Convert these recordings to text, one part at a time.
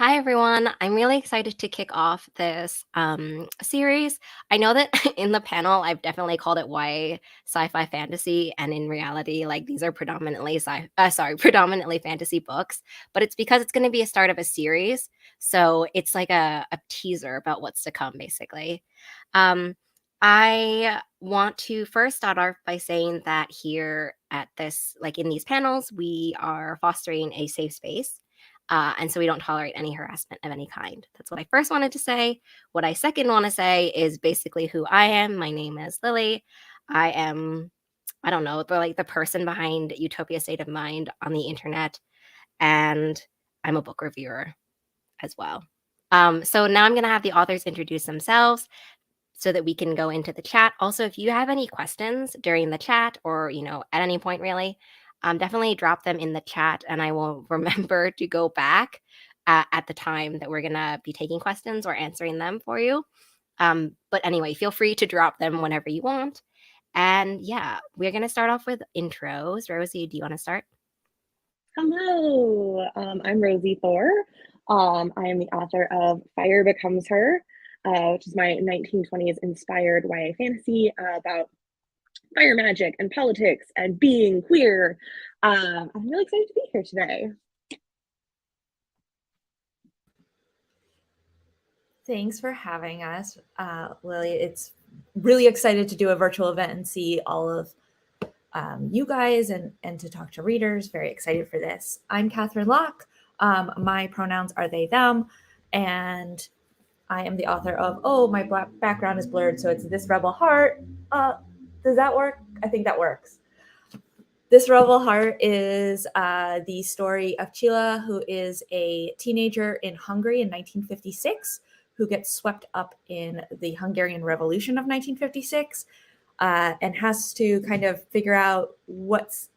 Hi, everyone. I'm really excited to kick off this series. I know that in the panel, I've definitely called it YA sci-fi fantasy, and in reality, like these are predominantly predominantly fantasy books. But it's because it's going to be a start of a series, so it's like a teaser about what's to come, basically. Um, I want to first start off by saying that here at this, like in these panels, we are fostering a safe space. And so we don't tolerate any harassment of any kind. That's what I first wanted to say. What I second want to say is basically who I am. My name is Lily. I am, I don't know, the person behind Utopia State of Mind on the internet, and I'm a book reviewer as well. So now I'm going to have the authors introduce themselves so that we can go into the chat. Also, if you have any questions during the chat or, at any point really, definitely drop them in the chat and I will remember to go back at the time that we're going to be taking questions or answering them for you. But anyway, feel free to drop them whenever you want. And yeah, we're going to start off with intros. Rosie, do you want to start? Hello, I'm Rosie Thor. I am the author of Fire Becomes Her, which is my 1920s inspired YA fantasy about fire magic and politics and being queer. I'm really excited to be here today. Thanks for having us, Lily. It's really excited to do a virtual event and see all of you guys and to talk to readers. Very excited for this. I'm Catherine Locke. My pronouns are they, them, and I am the author of, my background is blurred, so it's This Rebel Heart. Does that work? I think that works. This Rebel Heart is the story of Chila, who is a teenager in Hungary in 1956, who gets swept up in the Hungarian Revolution of 1956 and has to kind of figure out what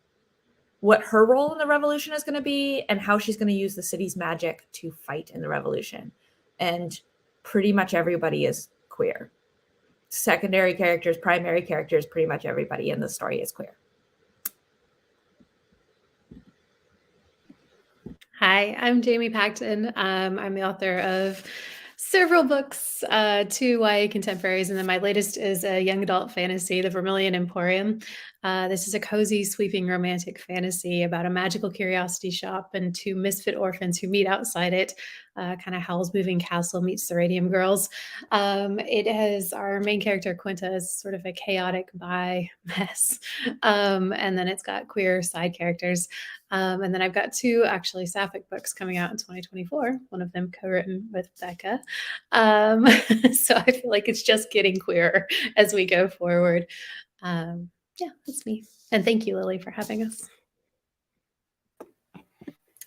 her role in the revolution is going to be and how she's going to use the city's magic to fight in the revolution. And pretty much everybody is queer. Secondary characters, primary characters, pretty much everybody in the story is queer. Hi, I'm Jamie Pacton. I'm the author of several books, 2 YA contemporaries, and then my latest is a young adult fantasy, The Vermilion Emporium. This is a cozy, sweeping romantic fantasy about a magical curiosity shop and 2 misfit orphans who meet outside it. Kind of Howl's Moving Castle meets the Radium Girls. It has our main character, Quinta, is sort of a chaotic bi mess. And then it's got queer side characters. And then I've got 2 actually sapphic books coming out in 2024, one of them co-written with Becca. So I feel like it's just getting queerer as we go forward. Yeah, that's me. And thank you, Lily, for having us.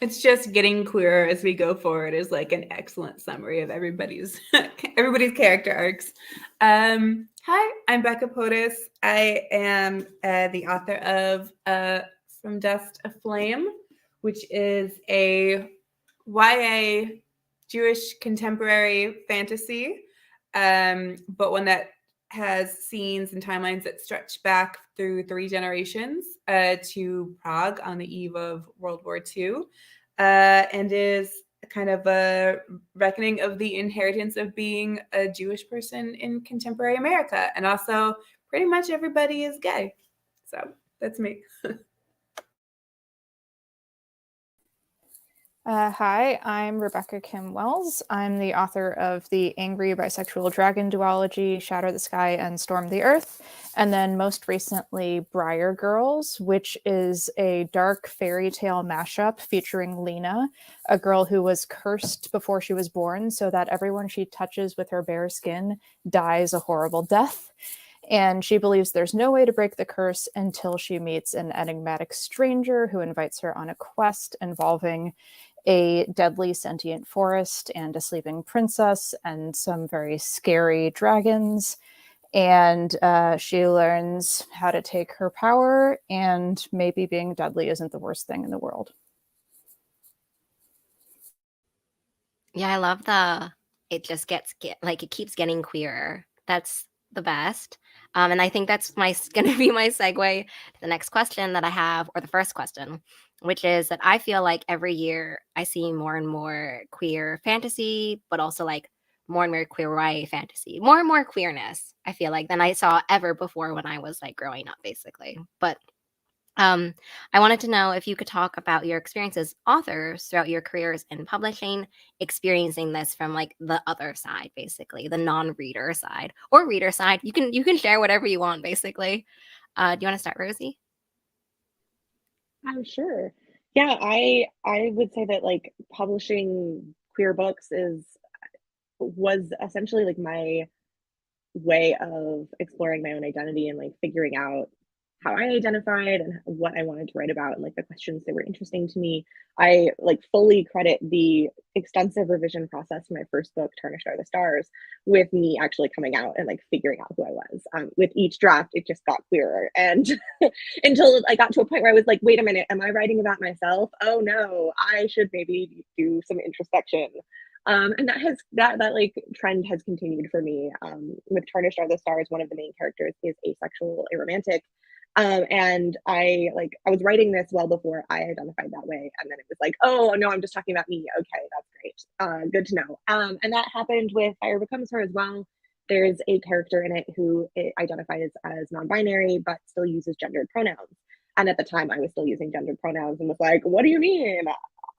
It's just getting queerer as we go forward is like an excellent summary of everybody's character arcs. Hi, I'm Becca Potus. I am the author of From Dust a Flame, which is a YA Jewish contemporary fantasy, but one that has scenes and timelines that stretch back through 3 generations to Prague on the eve of World War II, and is kind of a reckoning of the inheritance of being a Jewish person in contemporary America. And also pretty much everybody is gay. So that's me. Hi, I'm Rebecca Kim Wells. I'm the author of the Angry Bisexual Dragon duology, Shatter the Sky and Storm the Earth, and then most recently Briar Girls, which is a dark fairy tale mashup featuring Lena, a girl who was cursed before she was born so that everyone she touches with her bare skin dies a horrible death. And she believes there's no way to break the curse until she meets an enigmatic stranger who invites her on a quest involving a deadly sentient forest and a sleeping princess and some very scary dragons. And she learns how to take her power, and maybe being deadly isn't the worst thing in the world. Yeah, I love it just it keeps getting queerer. That's the best. And I think that's going to be my segue to the next question that I have, or the first question. which is that I feel like every year I see more and more queer fantasy, but also like more and more queer YA fantasy, more and more queerness, I feel like, than I saw ever before when I was like growing up, basically. But I wanted to know if you could talk about your experience as authors throughout your careers in publishing, experiencing this from like the other side, basically, the non-reader side or reader side. You can share whatever you want, basically. Do you want to start, Rosie? I'm sure. Yeah, I would say that like publishing queer books is was essentially like my way of exploring my own identity and like figuring out how I identified and what I wanted to write about and like the questions that were interesting to me. I like fully credit the extensive revision process for my first book, Tarnished Are the Stars, with me actually coming out and like figuring out who I was. With each draft, it just got clearer. And until I got to a point where I was like, wait a minute, am I writing about myself? Oh no, I should maybe do some introspection. And that like trend has continued for me. With Tarnished Are the Stars, one of the main characters is asexual, aromantic. And I was writing this well before I identified that way. And then it was like, oh no, I'm just talking about me. Okay, that's great. Good to know. And that happened with Fire Becomes Her as well. There's a character in it who identifies as non-binary, but still uses gendered pronouns. And at the time I was still using gendered pronouns and was like, what do you mean?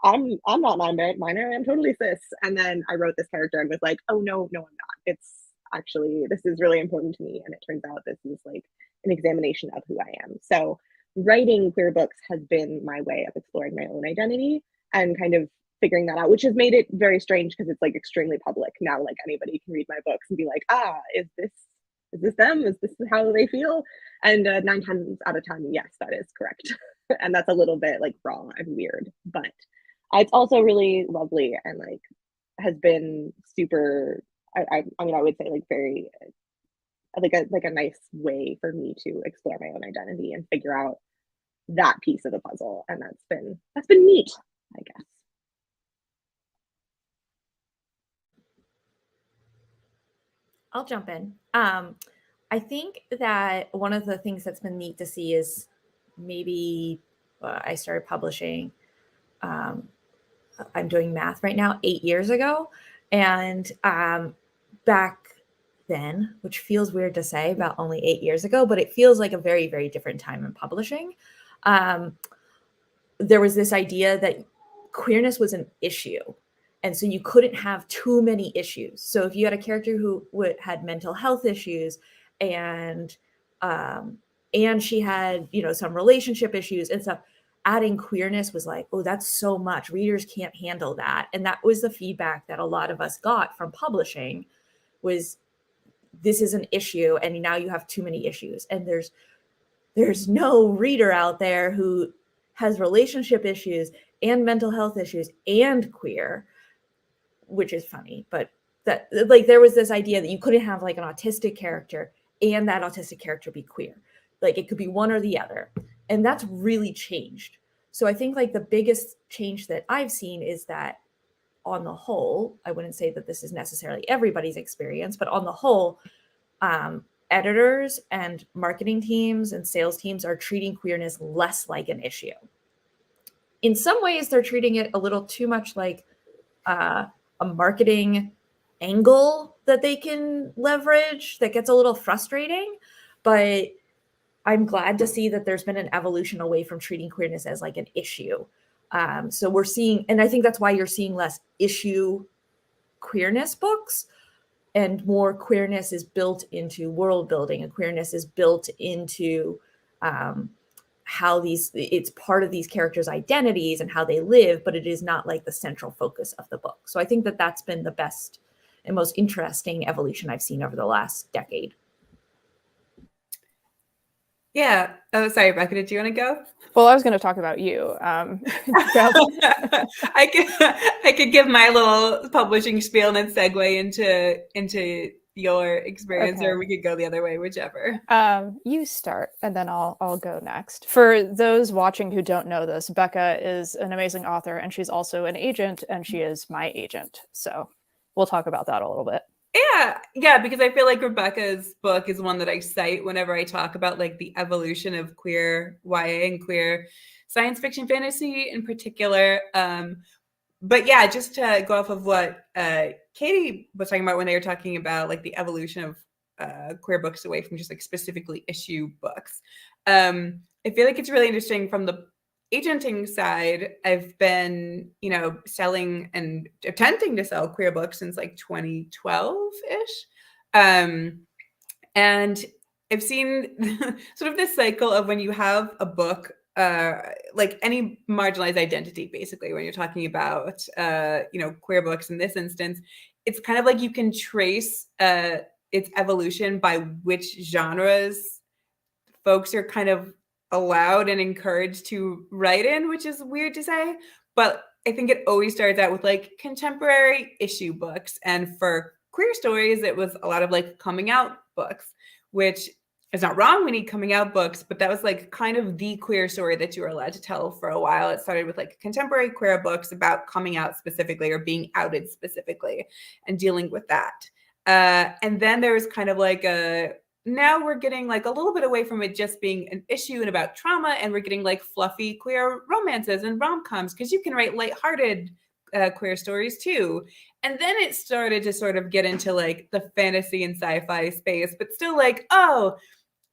I'm not non-binary. I'm totally cis. And then I wrote this character and was like, oh no, I'm not. It's actually, this is really important to me. And it turns out this is like an examination of who I am. So writing queer books has been my way of exploring my own identity and kind of figuring that out, which has made it very strange because it's like extremely public now. Like anybody can read my books and be like, is this them? Is this how they feel? And 9 times out of 10, yes, that is correct. And that's a little bit like raw and weird, but it's also really lovely and like has been super. I mean, I would say like very like a nice way for me to explore my own identity and figure out that piece of the puzzle, and that's been neat, I guess. I'll jump in. I think that one of the things that's been neat to see is maybe I started publishing. I'm doing math right now, 8 years ago. And back then, which feels weird to say about only 8 years ago, but it feels like a very, very different time in publishing. There was this idea that queerness was an issue. And so you couldn't have too many issues. So if you had a character who had mental health issues and she had, some relationship issues and stuff, adding queerness was like, oh, that's so much. Readers can't handle that. And that was the feedback that a lot of us got from publishing was this is an issue. And now you have too many issues. And there's no reader out there who has relationship issues and mental health issues and queer, which is funny. But that like there was this idea that you couldn't have like an autistic character and that autistic character be queer. Like it could be one or the other. And that's really changed. So I think like the biggest change that I've seen is that on the whole, I wouldn't say that this is necessarily everybody's experience, but on the whole, editors and marketing teams and sales teams are treating queerness less like an issue. In some ways, they're treating it a little too much like a marketing angle that they can leverage that gets a little frustrating, but I'm glad to see that there's been an evolution away from treating queerness as like an issue. So we're seeing, and I think that's why you're seeing less issue queerness books and more queerness is built into world building and queerness is built into how it's part of these characters' identities and how they live, but it is not like the central focus of the book. So I think that that's been the best and most interesting evolution I've seen over the last decade. Yeah. Oh, sorry, Becca, did you want to go? Well, I was going to talk about you. I could give my little publishing spiel and then segue into your experience, Okay. or we could go the other way, whichever. You start, and then I'll go next. For those watching who don't know this, Becca is an amazing author, and she's also an agent, and she is my agent. So we'll talk about that a little bit. Yeah, because I feel like Rebecca's book is one that I cite whenever I talk about like the evolution of queer YA and queer science fiction fantasy in particular. But yeah, just to go off of what Katie was talking about when they were talking about like the evolution of queer books away from just like specifically issue books. I feel like it's really interesting from the agenting side. I've been, selling and attempting to sell queer books since like 2012-ish. And I've seen sort of this cycle of when you have a book, like any marginalized identity, basically, when you're talking about, queer books in this instance, it's kind of like you can trace its evolution by which genres folks are kind of allowed and encouraged to write in, which is weird to say, but I think it always starts out with like contemporary issue books. And for queer stories, it was a lot of like coming out books, which is not wrong. We need coming out books, but that was like kind of the queer story that you were allowed to tell for a while. It started with like contemporary queer books about coming out specifically or being outed specifically and dealing with that. And then there was kind of like now we're getting like a little bit away from it just being an issue and about trauma, and we're getting like fluffy queer romances and rom-coms because you can write lighthearted queer stories too. And then it started to sort of get into like the fantasy and sci-fi space, but still like, oh,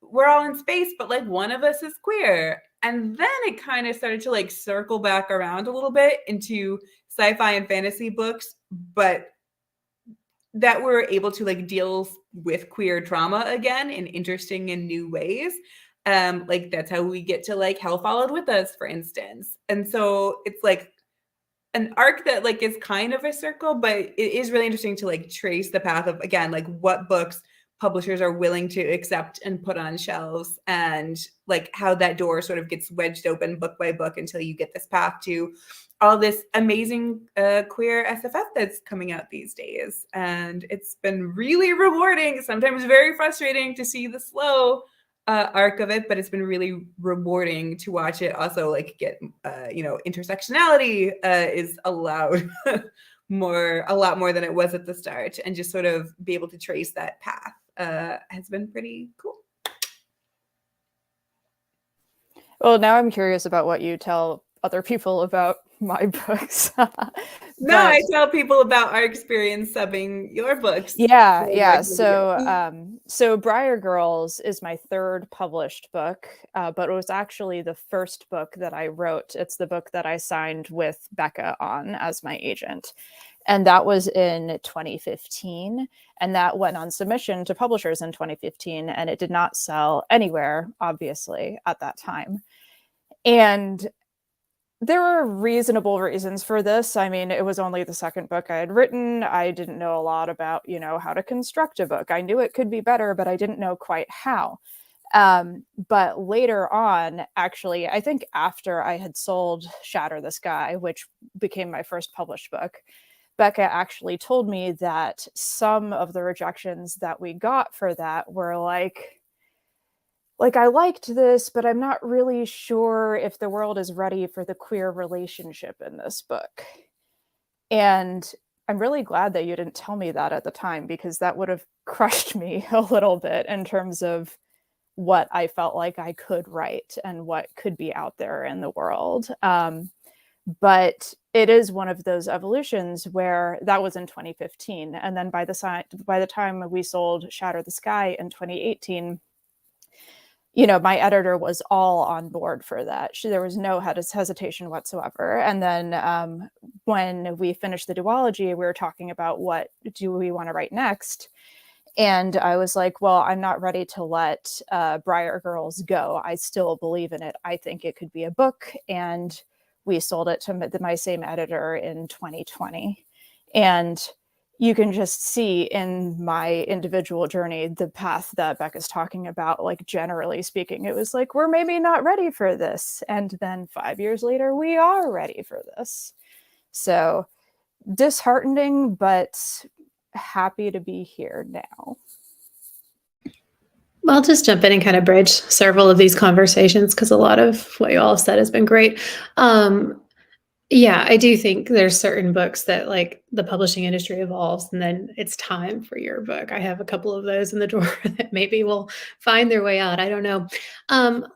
we're all in space, but like one of us is queer. And then it kind of started to like circle back around a little bit into sci-fi and fantasy books, but that were able to like deal with queer trauma again in interesting and new ways. Like that's how we get to like Hell Followed With Us, for instance. And so it's like an arc that like is kind of a circle, but it is really interesting to like trace the path of, again, like what books publishers are willing to accept and put on shelves, and like how that door sort of gets wedged open book by book until you get this path to all this amazing queer SFF that's coming out these days. And it's been really rewarding, sometimes very frustrating to see the slow arc of it, but it's been really rewarding to watch it also like get, intersectionality is allowed a lot more than it was at the start, and just sort of be able to trace that path has been pretty cool. Well, now I'm curious about what you tell other people about my books. No, I tell people about our experience subbing your books. Yeah. So Briar Girls is my third published book, but it was actually the first book that I wrote. It's the book that I signed with Becca on as my agent. And that was in 2015. And that went on submission to publishers in 2015. And it did not sell anywhere, obviously, at that time. And there were reasonable reasons for this. I mean, it was only the second book I had written. I didn't know a lot about, how to construct a book. I knew it could be better, but I didn't know quite how. But later on, actually, I think after I had sold Shatter the Sky, which became my first published book, Becca actually told me that some of the rejections that we got for that were like, I liked this, but I'm not really sure if the world is ready for the queer relationship in this book. And I'm really glad that you didn't tell me that at the time, because that would have crushed me a little bit in terms of what I felt like I could write and what could be out there in the world. But it is one of those evolutions where that was in 2015. And then by the time we sold Shatter the Sky in 2018, my editor was all on board for that. There was no hesitation whatsoever. And then when we finished the duology, we were talking about what do we want to write next. And I was like, well, I'm not ready to let Briar Girls go. I still believe in it. I think it could be a book. And we sold it to my same editor in 2020. And you can just see in my individual journey, the path that Becca's talking about, like generally speaking, it was like, we're maybe not ready for this. And then 5 years later, we are ready for this. So disheartening, but happy to be here now. Well, I'll just jump in and kind of bridge several of these conversations because a lot of what you all have said has been great. Yeah, I do think there's certain books that like the publishing industry evolves and then it's time for your book. I have a couple of those in the drawer that maybe will find their way out. I don't know.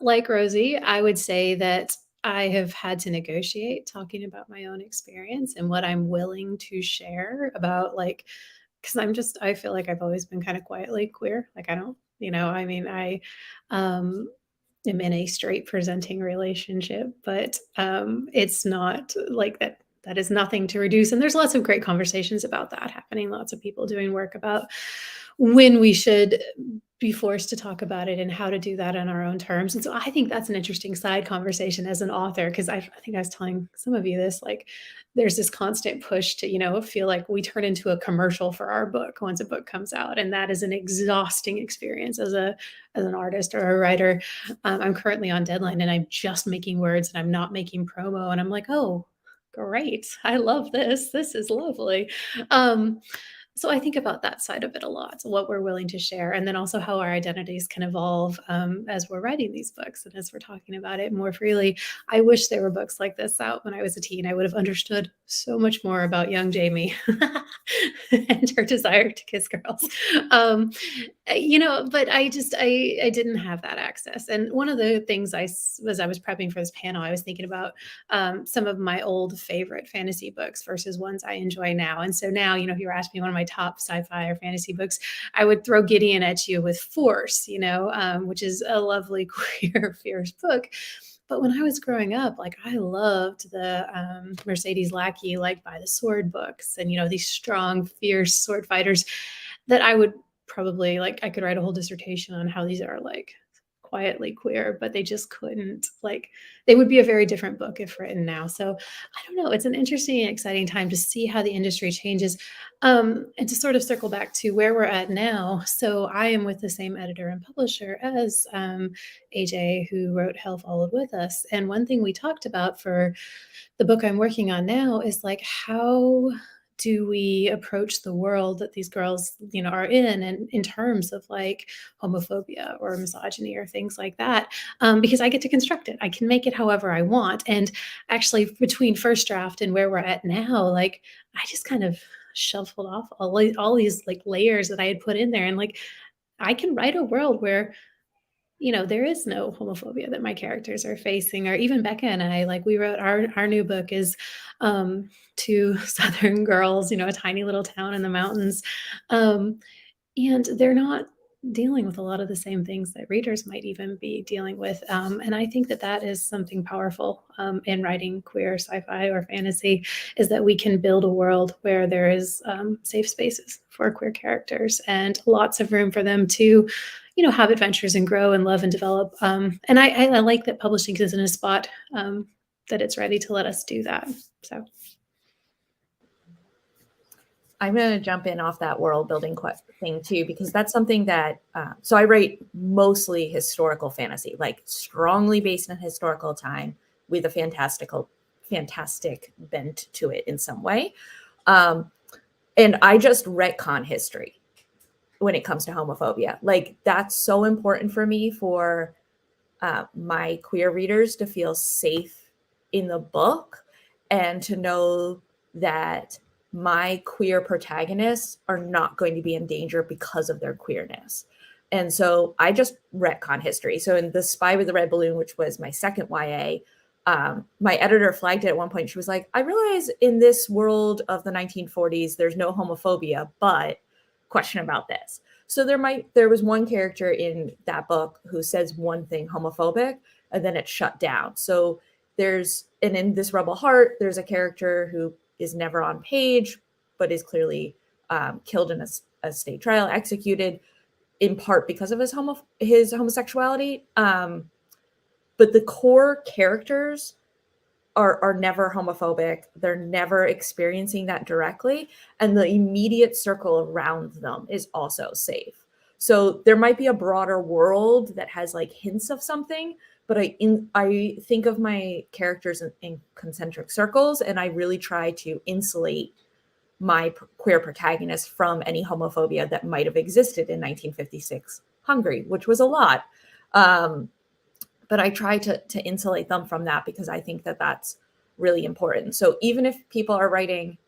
Like Rosie, I would say that I have had to negotiate talking about my own experience and what I'm willing to share about like because I feel like I've always been kind of quietly queer. Like I don't, I mean, I am in a straight presenting relationship, but it's not like that. That is nothing to reduce. And there's lots of great conversations about that happening. Lots of people doing work about when we should be forced to talk about it and how to do that on our own terms. And so I think that's an interesting side conversation as an author, because I think I was telling some of you this, like there's this constant push to, feel like we turn into a commercial for our book once a book comes out. And that is an exhausting experience as an artist or a writer. I'm currently on deadline and I'm just making words and I'm not making promo. And I'm like, oh, great. I love this. This is lovely. So I think about that side of it a lot, so what we're willing to share, and then also how our identities can evolve as we're writing these books and as we're talking about it more freely. I wish there were books like this out when I was a teen. I would have understood so much more about young Jamie and her desire to kiss girls. But I didn't have that access. And one of the things I was prepping for this panel, I was thinking about some of my old favorite fantasy books versus ones I enjoy now. And so now, if you were asking me one of my top sci-fi or fantasy books, I would throw Gideon at you with Force, which is a lovely queer, fierce book. But when I was growing up, like I loved the Mercedes Lackey, like by the sword books, and these strong, fierce sword fighters that I would probably like. I could write a whole dissertation on how these are like quietly queer, but they just couldn't like. They would be a very different book if written now. So I don't know. It's an interesting and exciting time to see how the industry changes, and to sort of circle back to where we're at now. So I am with the same editor and publisher as AJ, who wrote Hell Followed With Us. And one thing we talked about for the book I'm working on now is like, how do we approach the world that these girls, are in, and in terms of like homophobia or misogyny or things like that? Because I get to construct it. I can make it however I want. And actually, between first draft and where we're at now, like I just kind of shuffled off all these like layers that I had put in there, and like I can write a world where there is no homophobia that my characters are facing. Or even Becca and I, like we wrote our new book is two Southern girls, a tiny little town in the mountains. And they're not dealing with a lot of the same things that readers might even be dealing with. And I think that is something powerful in writing queer sci-fi or fantasy, is that we can build a world where there is safe spaces for queer characters and lots of room for them to have adventures and grow and love and develop. And I like that publishing is in a spot that it's ready to let us do that. So I'm going to jump in off that world building thing too, because that's something that, so I write mostly historical fantasy, like strongly based in historical time with a fantastic bent to it in some way. And I just retcon history when it comes to homophobia. Like that's so important for me, for my queer readers to feel safe in the book and to know that my queer protagonists are not going to be in danger because of their queerness. And so I just retcon history. So in The Spy with the Red Balloon, which was my second YA, my editor flagged it at one point. She was like, I realize in this world of the 1940s, there's no homophobia, but question about this. So there was one character in that book who says one thing homophobic, and then it's shut down. So and in This Rebel Heart, there's a character who is never on page, but is clearly killed in a state trial, executed in part because of his homosexuality. But the core characters are never homophobic. They're never experiencing that directly. And the immediate circle around them is also safe. So there might be a broader world that has like hints of something, but I think of my characters in concentric circles, and I really try to insulate my queer protagonist from any homophobia that might have existed in 1956 Hungary, which was a lot. But I try to insulate them from that, because I think that that's really important. So even if people are writing,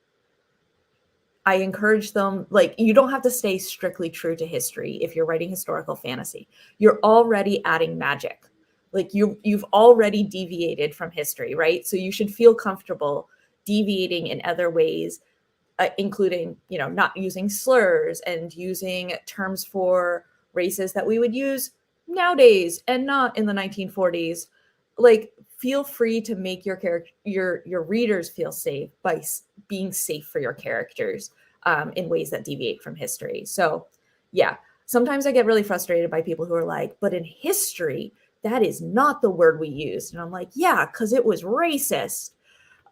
I encourage them, like, you don't have to stay strictly true to history if you're writing historical fantasy. You're already adding magic. Like you've already deviated from history, right? So you should feel comfortable deviating in other ways, including, you know, not using slurs and using terms for races that we would use nowadays and not in the 1940s. Like, feel free to make your character, your readers feel safe by being safe for your characters in ways that deviate from history. So yeah, sometimes I get really frustrated by people who are like, but in history, that is not the word we used. And I'm like, yeah, because it was racist.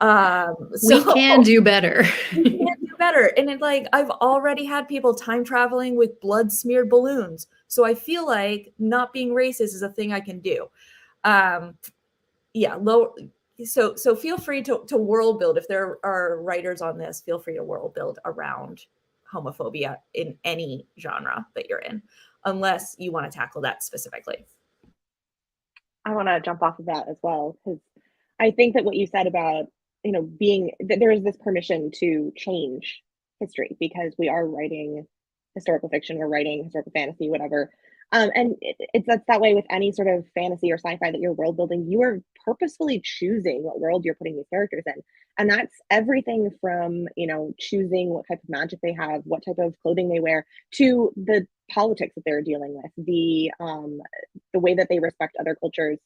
We can do better. We can do better. And it, like, I've already had people time traveling with blood smeared balloons. So I feel like not being racist is a thing I can do. Yeah, so feel free to world build. If there are writers on this, feel free to world build around homophobia in any genre that you're in, unless you want to tackle that specifically. I want to jump off of that as well, because I think that what you said about, you know, being that there is this permission to change history because we are writing historical fiction, we're writing historical fantasy, whatever. And that's that way with any sort of fantasy or sci-fi that you're world building. You are purposefully choosing what world you're putting these characters in, and that's everything from, you know, choosing what type of magic they have, what type of clothing they wear, to the politics that they're dealing with, the way that they respect other cultures.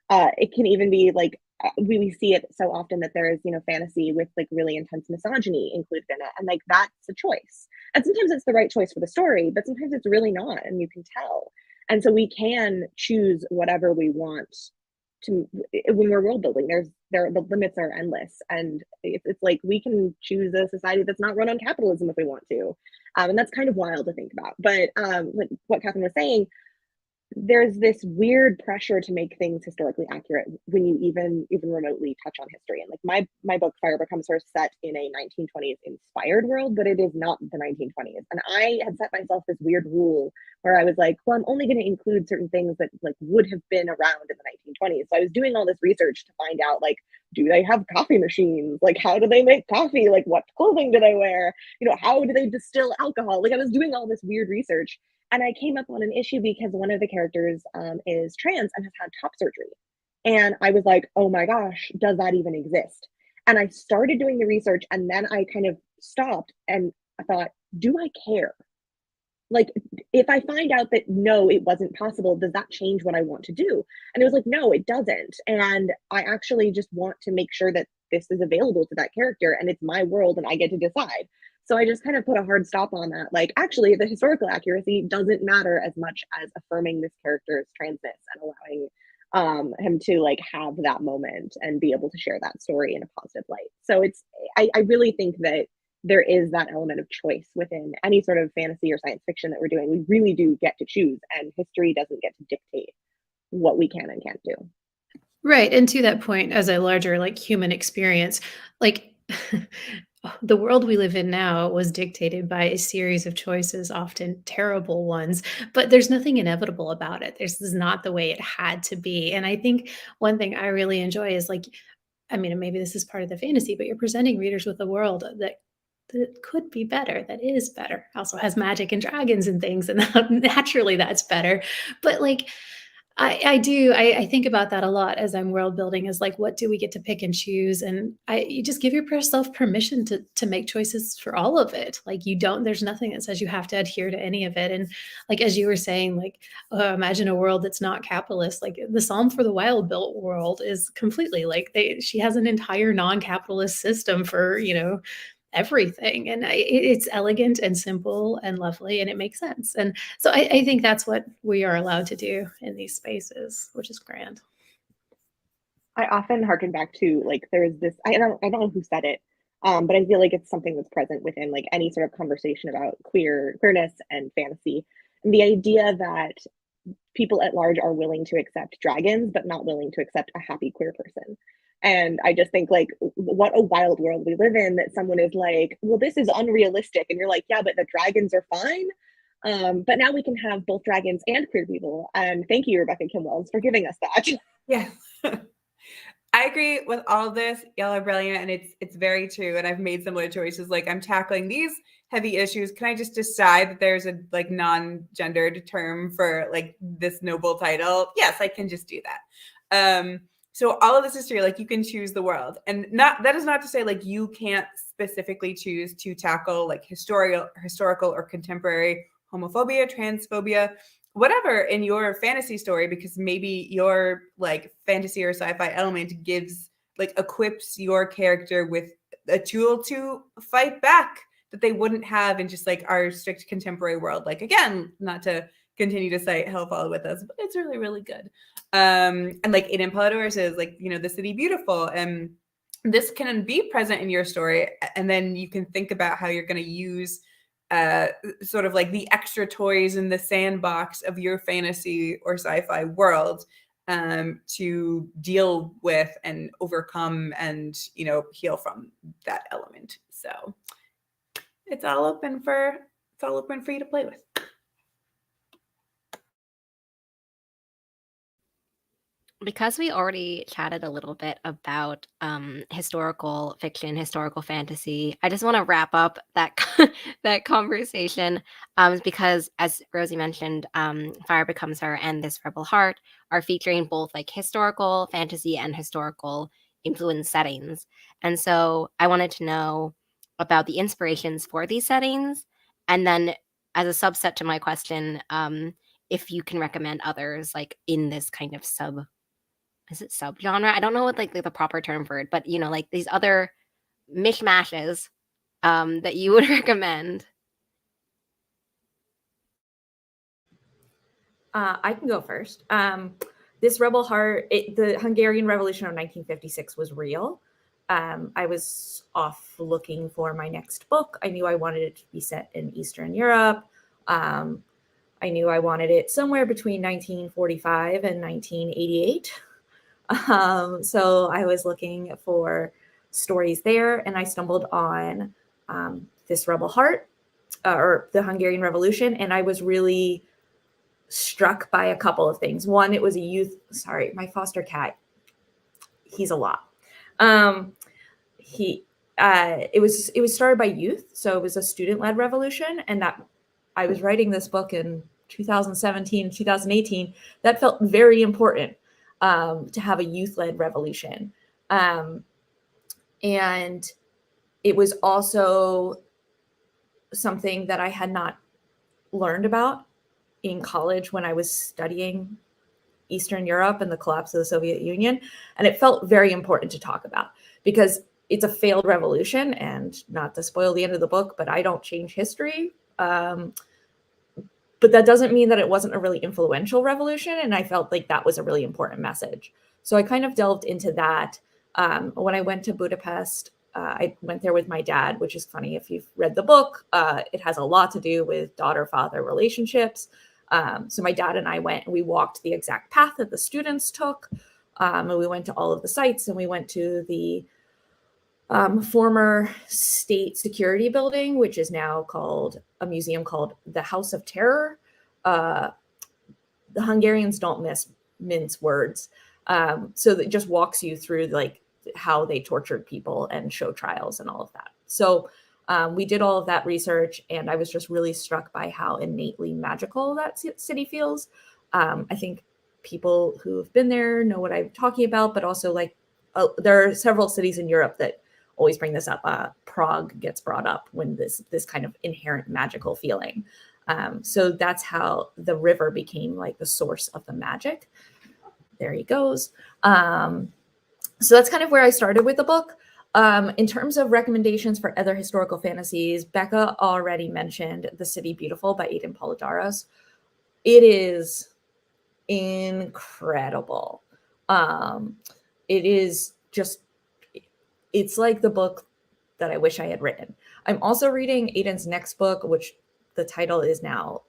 It can even be like we see it so often that there is, you know, fantasy with like really intense misogyny included in it, and like that's a choice. And sometimes it's the right choice for the story, but sometimes it's really not, and you can tell. And so we can choose whatever we want to when we're world building. The limits are endless, and it's like we can choose a society that's not run on capitalism if we want to, and that's kind of wild to think about. But like what Catherine was saying, there's this weird pressure to make things historically accurate when you even remotely touch on history. And like my book Fire Becomes Her set in a 1920s inspired world, but it is not the 1920s. And I had set myself this weird rule where I was like, well, I'm only going to include certain things that like would have been around in the 1920s. So I was doing all this research to find out, like, do they have coffee machines? Like, how do they make coffee? Like, what clothing do they wear? You know, how do they distill alcohol? Like, I was doing all this weird research, and I came up on an issue because one of the characters is trans and has had top surgery. And I was like, oh my gosh, does that even exist? And I started doing the research, and then I kind of stopped and I thought, do I care? Like, if I find out that no, it wasn't possible, does that change what I want to do? And it was like, no, it doesn't. And I actually just want to make sure that this is available to that character and it's my world and I get to decide. So I just kind of put a hard stop on that. Like, actually, the historical accuracy doesn't matter as much as affirming this character's transness and allowing him to like have that moment and be able to share that story in a positive light. So I really think that there is that element of choice within any sort of fantasy or science fiction that we're doing. We really do get to choose, and history doesn't get to dictate what we can and can't do. Right. And to that point, as a larger like human experience, like the world we live in now was dictated by a series of choices, often terrible ones, but there's nothing inevitable about it. This is not the way it had to be. And I think one thing I really enjoy is like, I mean, and maybe this is part of the fantasy, but you're presenting readers with a world that could be better, that is better, also has magic and dragons and things, and naturally that's better. But like, I think about that a lot as I'm world building, is like, what do we get to pick and choose? And you just give yourself permission to make choices for all of it. Like, there's nothing that says you have to adhere to any of it. And like, as you were saying, like, imagine a world that's not capitalist. Like the Psalm for the Wild Built world is completely like, she has an entire non-capitalist system for, everything. And it's elegant and simple and lovely, and it makes sense. And so I think that's what we are allowed to do in these spaces, which is grand. I often harken back to like there's this I don't know who said it, but I feel like it's something that's present within like any sort of conversation about queerness and fantasy. And the idea that people at large are willing to accept dragons, but not willing to accept a happy queer person. And I just think like what a wild world we live in, that someone is like, well, this is unrealistic. And you're like, yeah, but the dragons are fine. But now we can have both dragons and queer people. And thank you, Rebecca Kim Wells, for giving us that. Yeah. I agree with all of this. Y'all are brilliant, and it's very true. And I've made similar choices. Like, I'm tackling these heavy issues. Can I just decide that there's a like non-gendered term for like this noble title? Yes, I can just do that. So all of this is true. Like, you can choose the world, and that is not to say like you can't specifically choose to tackle like historical or contemporary homophobia, transphobia, whatever in your fantasy story, because maybe your like fantasy or sci-fi element gives like equips your character with a tool to fight back that they wouldn't have in just like our strict contemporary world. Like, again, not to continue to cite Hell Follow With Us, but it's really, really good. And like Aiden Polidor says, like, you know, the city beautiful, and this can be present in your story, and then you can think about how you're going to use sort of like the extra toys in the sandbox of your fantasy or sci-fi world to deal with and overcome and, you know, heal from that element. So it's all open for you to play with. Because we already chatted a little bit about historical fiction, historical fantasy, I just want to wrap up that that conversation because, as Rosie mentioned, Fire Becomes Her and This Rebel Heart are featuring both like historical fantasy and historical influence settings. And so I wanted to know about the inspirations for these settings, and then as a subset to my question, if you can recommend others like in this kind of subgenre? I don't know what like the proper term for it, but you know, like these other mishmashes that you would recommend. I can go first. This Rebel Heart, the Hungarian Revolution of 1956 was real. I was off looking for my next book. I knew I wanted it to be set in Eastern Europe. I knew I wanted it somewhere between 1945 and 1988. So I was looking for stories there, and I stumbled on This Rebel Heart, or the Hungarian Revolution, and I was really struck by a couple of things. One, it was my foster cat, he's a lot. It was started by youth, so it was a student-led revolution, and that I was writing this book in 2017, 2018. That felt very important to have a youth-led revolution. And it was also something that I had not learned about in college when I was studying Eastern Europe and the collapse of the Soviet Union. And it felt very important to talk about because it's a failed revolution, and not to spoil the end of the book, but I don't change history. But that doesn't mean that it wasn't a really influential revolution. And I felt like that was a really important message. So I kind of delved into that. When I went to Budapest, I went there with my dad, which is funny. If you've read the book, it has a lot to do with daughter-father relationships. So my dad and I went and we walked the exact path that the students took. And we went to all of the sites, and we went to the former state security building, which is now called a museum called the House of Terror. The Hungarians don't mince words. So that just walks you through like how they tortured people and show trials and all of that. So we did all of that research, and I was just really struck by how innately magical that city feels. I think people who've been there know what I'm talking about, but also like there are several cities in Europe that always bring this up. Prague gets brought up when this kind of inherent magical feeling. So that's how the river became like the source of the magic. There he goes. So that's kind of where I started with the book. In terms of recommendations for other historical fantasies, Becca already mentioned The City Beautiful by Aiden Polidor. It is incredible. It is just, it's like the book that I wish I had written. I'm also reading Aiden's next book, which the title is now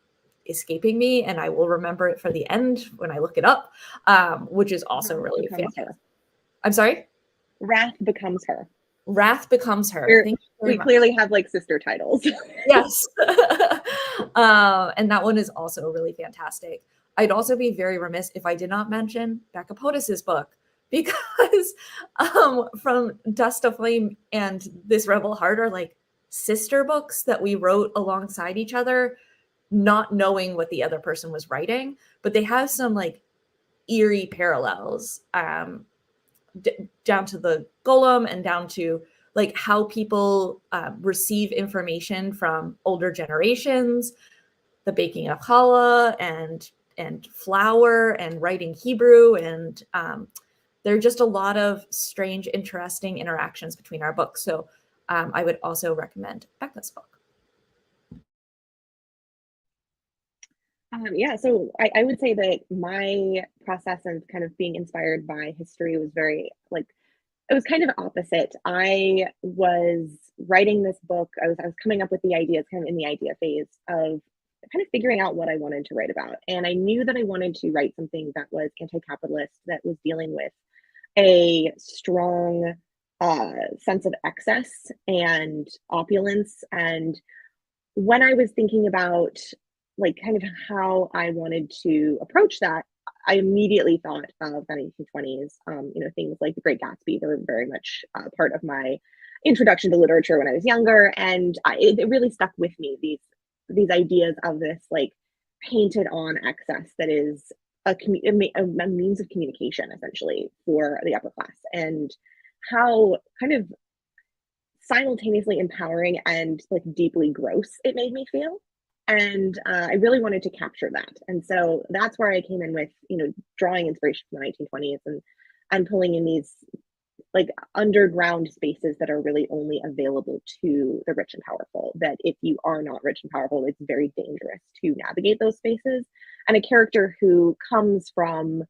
escaping me, and I will remember it for the end when I look it up, which is also really fantastic. I'm sorry? Wrath Becomes Her. Wrath Becomes Her. We clearly have like sister titles. Yes. And that one is also really fantastic. I'd also be very remiss if I did not mention Becca Potus's book, because from Dust to Flame and This Rebel Heart are like sister books that we wrote alongside each other, not knowing what the other person was writing, but they have some like eerie parallels, down to the golem and down to like how people receive information from older generations, the baking of challah and flour and writing Hebrew, and there are just a lot of strange, interesting interactions between our books. So I would also recommend Becca's book. Yeah, so I would say that my process of kind of being inspired by history was very like, it was kind of opposite. I was writing this book. I was coming up with the ideas, kind of in the idea phase of kind of figuring out what I wanted to write about. And I knew that I wanted to write something that was anti-capitalist, that was dealing with a strong sense of excess and opulence. And when I was thinking about like kind of how I wanted to approach that, I immediately thought of the 1920s. You know, things like The Great Gatsby were very much part of my introduction to literature when I was younger, and it really stuck with me. These ideas of this like painted on excess that is a means of communication essentially for the upper class, and how kind of simultaneously empowering and like deeply gross it made me feel. And I really wanted to capture that. And so that's where I came in with, you know, drawing inspiration from the 1920s and pulling in these like underground spaces that are really only available to the rich and powerful. That if you are not rich and powerful, it's very dangerous to navigate those spaces. And a character who comes from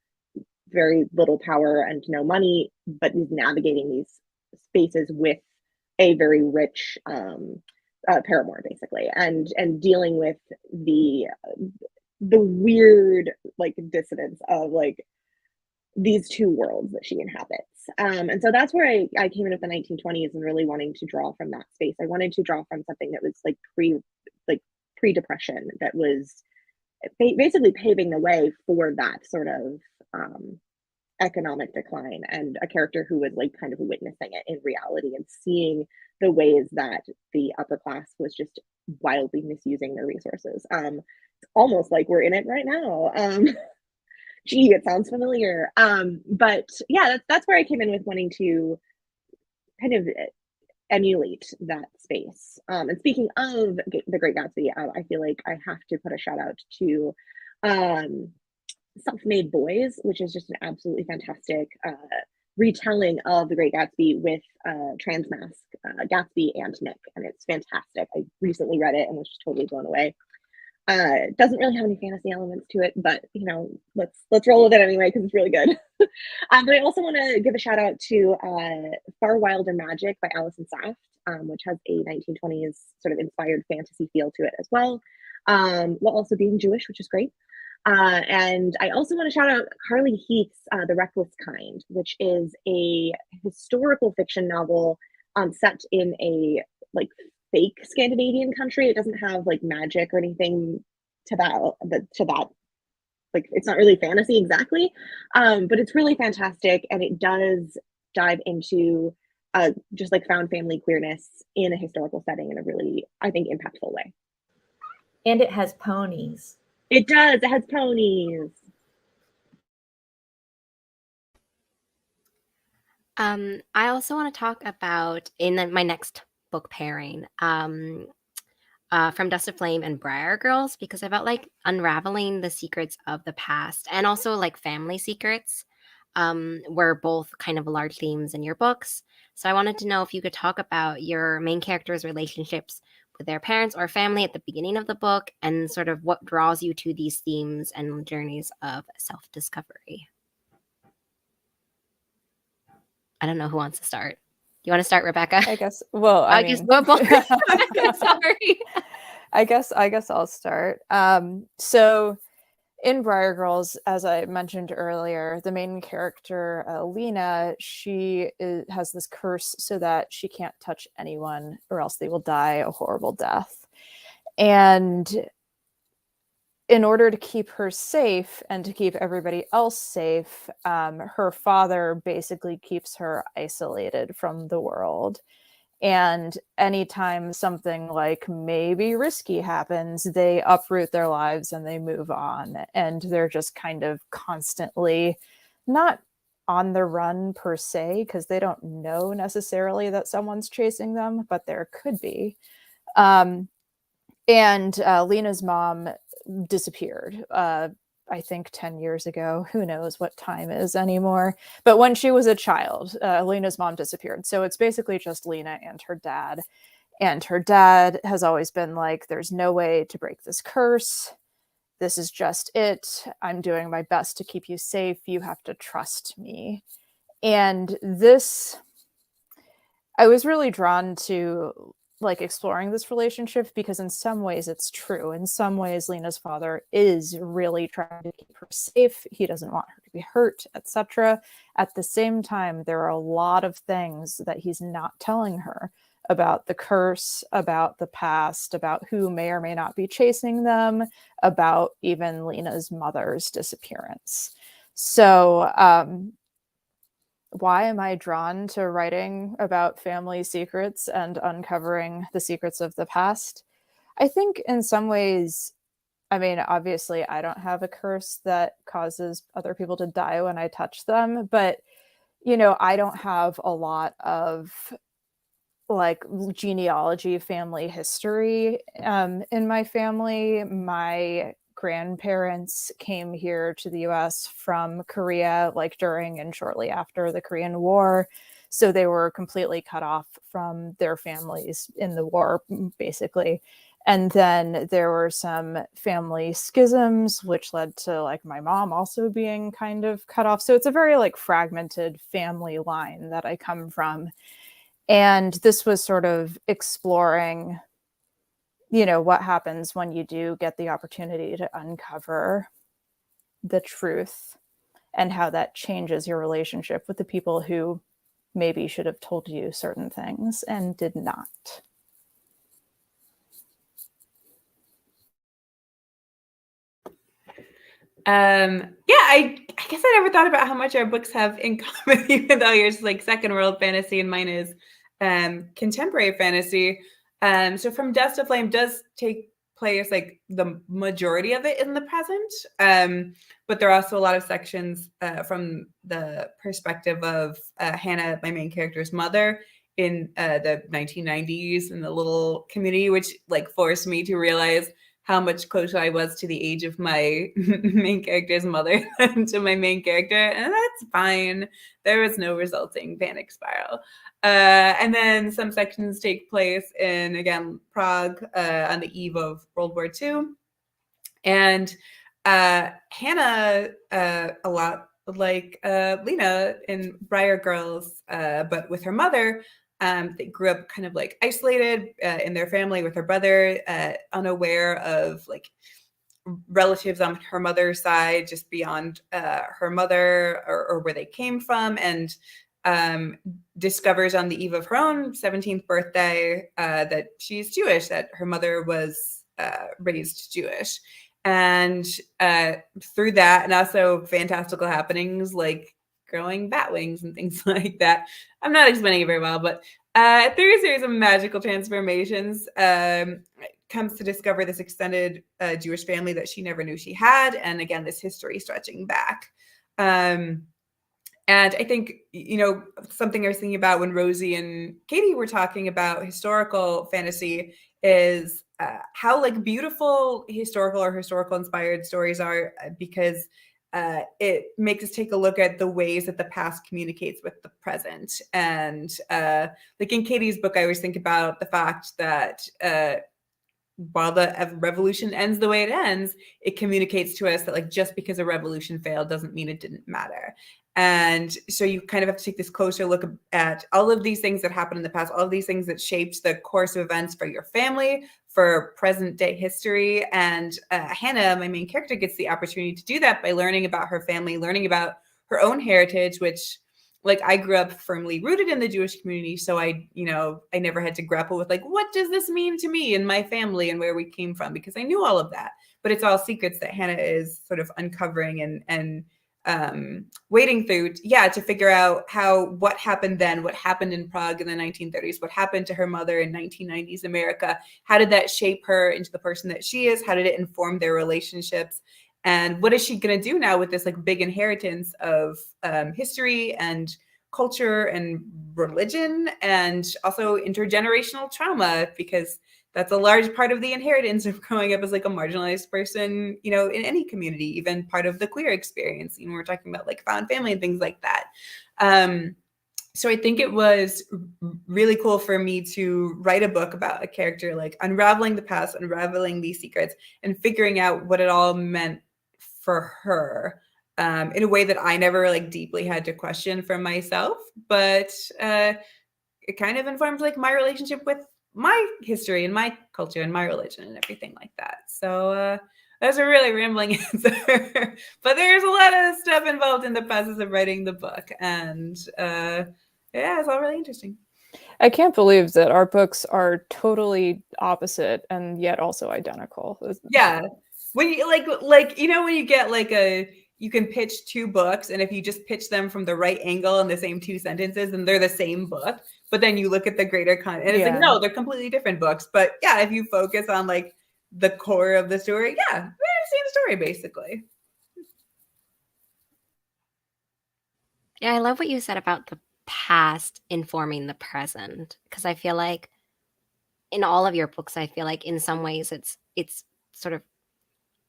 very little power and no money, but is navigating these spaces with a very rich paramour, basically, and dealing with the weird like dissonance of like these two worlds that she inhabits. And so that's where I came in with the 1920s and really wanting to draw from that space. I wanted to draw from something that was like pre-depression, that was basically paving the way for that sort of economic decline, and a character who was like kind of witnessing it in reality and seeing the ways that the upper class was just wildly misusing their resources. It's almost like we're in it right now. Gee, it sounds familiar. But yeah, that's where I came in with wanting to kind of emulate that space. And speaking of The Great Gatsby, I feel like I have to put a shout out to Self-Made Boys, which is just an absolutely fantastic retelling of The Great Gatsby with trans mask Gatsby and Nick, and it's fantastic. I recently read it and was just totally blown away. It doesn't really have any fantasy elements to it, but you know, let's roll with it anyway because it's really good. But I also want to give a shout out to Far Wilder Magic by Alison Saft, which has a 1920s sort of inspired fantasy feel to it as well, while also being Jewish, which is great. And I also want to shout out Carly Heath's The Reckless Kind, which is a historical fiction novel set in a like fake Scandinavian country. It doesn't have like magic or anything to that like it's not really fantasy exactly, but it's really fantastic, and it does dive into just like found family queerness in a historical setting in a really, I think, impactful way. And it has ponies. It does. It has ponies. I also want to talk about my next book pairing, From Dust to Flame and Briar Girls, because I felt like unraveling the secrets of the past and also like family secrets were both kind of large themes in your books. So I wanted to know if you could talk about your main characters' relationships with their parents or family at the beginning of the book, and sort of what draws you to these themes and journeys of self-discovery. I don't know who wants to start. You want to start, Rebecca? I guess. Well, I guess mean, sorry. I guess I'll start. So in Briar Girls, as I mentioned earlier, the main character, Lena, has this curse so that she can't touch anyone or else they will die a horrible death. And in order to keep her safe and to keep everybody else safe, her father basically keeps her isolated from the world. And anytime something like maybe risky happens, they uproot their lives and they move on. And they're just kind of constantly not on the run per se, because they don't know necessarily that someone's chasing them, but there could be. And Lena's mom disappeared, I think 10 years ago. Who knows what time is anymore. But when she was a child, Lena's mom disappeared. So it's basically just Lena and her dad. And her dad has always been like, there's no way to break this curse. This is just it. I'm doing my best to keep you safe. You have to trust me. And this, I was really drawn to like exploring this relationship because in some ways it's true. In some ways, Lena's father is really trying to keep her safe. He doesn't want her to be hurt, etc. At the same time, there are a lot of things that he's not telling her about the curse, about the past, about who may or may not be chasing them, about even Lena's mother's disappearance. So, why am I drawn to writing about family secrets and uncovering the secrets of the past? I think in some ways, I mean, obviously, I don't have a curse that causes other people to die when I touch them, but, you know, I don't have a lot of like genealogy, family history in my family. My grandparents came here to the US from Korea, like during and shortly after the Korean War. So they were completely cut off from their families in the war, basically. And then there were some family schisms, which led to like my mom also being kind of cut off. So it's a very like fragmented family line that I come from. And this was sort of exploring, you know, what happens when you do get the opportunity to uncover the truth and how that changes your relationship with the people who maybe should have told you certain things and did not. Yeah, I guess I never thought about how much our books have in common, even though yours is like second world fantasy and mine is contemporary fantasy. So From Dust to Flame does take place like the majority of it in the present, but there are also a lot of sections from the perspective of Hannah, my main character's mother, in the 1990s in the little community, which like forced me to realize how much closer I was to the age of my main character's mother than to my main character. And that's fine. There was no resulting panic spiral. And then some sections take place in, again, Prague on the eve of World War II. And Hannah, a lot like Lena in Briar Girls, but with her mother, they grew up kind of like isolated in their family with her brother, unaware of like relatives on her mother's side, just beyond her mother or where they came from, and discovers on the eve of her own 17th birthday that she's Jewish, that her mother was raised Jewish. And through that, and also fantastical happenings like growing bat wings and things like that. I'm not explaining it very well, but through a series of magical transformations, comes to discover this extended Jewish family that she never knew she had. And again, this history stretching back. And I think, you know, something I was thinking about when Rosie and Katie were talking about historical fantasy is how like beautiful historical or historical inspired stories are, because it makes us take a look at the ways that the past communicates with the present. And like in Katie's book, I always think about the fact that while the revolution ends the way it ends, it communicates to us that like just because a revolution failed doesn't mean it didn't matter. And so you kind of have to take this closer look at all of these things that happened in the past, all of these things that shaped the course of events for your family, for present day history. And Hannah, my main character, gets the opportunity to do that by learning about her family, learning about her own heritage, which like I grew up firmly rooted in the Jewish community. So I never had to grapple with like, what does this mean to me and my family and where we came from? Because I knew all of that, but it's all secrets that Hannah is sort of uncovering and wading through, to figure out what happened then, what happened in Prague in the 1930s, what happened to her mother in 1990s America. How did that shape her into the person that she is? How did it inform their relationships? And what is she going to do now with this like big inheritance of history and culture and religion and also intergenerational trauma? Because that's a large part of the inheritance of growing up as like a marginalized person, in any community, even part of the queer experience. We're talking about like found family and things like that. So I think it was really cool for me to write a book about a character, like unraveling the past, unraveling these secrets, and figuring out what it all meant for her in a way that I never like deeply had to question for myself. But it kind of informed like my relationship with my history and my culture and my religion and everything like that. So that was a really rambling answer, but there's a lot of stuff involved in the process of writing the book. And it's all really interesting. I can't believe that our books are totally opposite and yet also identical. Yeah. When you like, when you get like you can pitch two books, and if you just pitch them from the right angle in the same two sentences, then they're the same book. But then you look at the greater content, and it's like, no, they're completely different books. But yeah, if you focus on like the core of the story, they're the same story basically. Yeah, I love what you said about the past informing the present, because I feel like in all of your books, I feel like in some ways it's sort of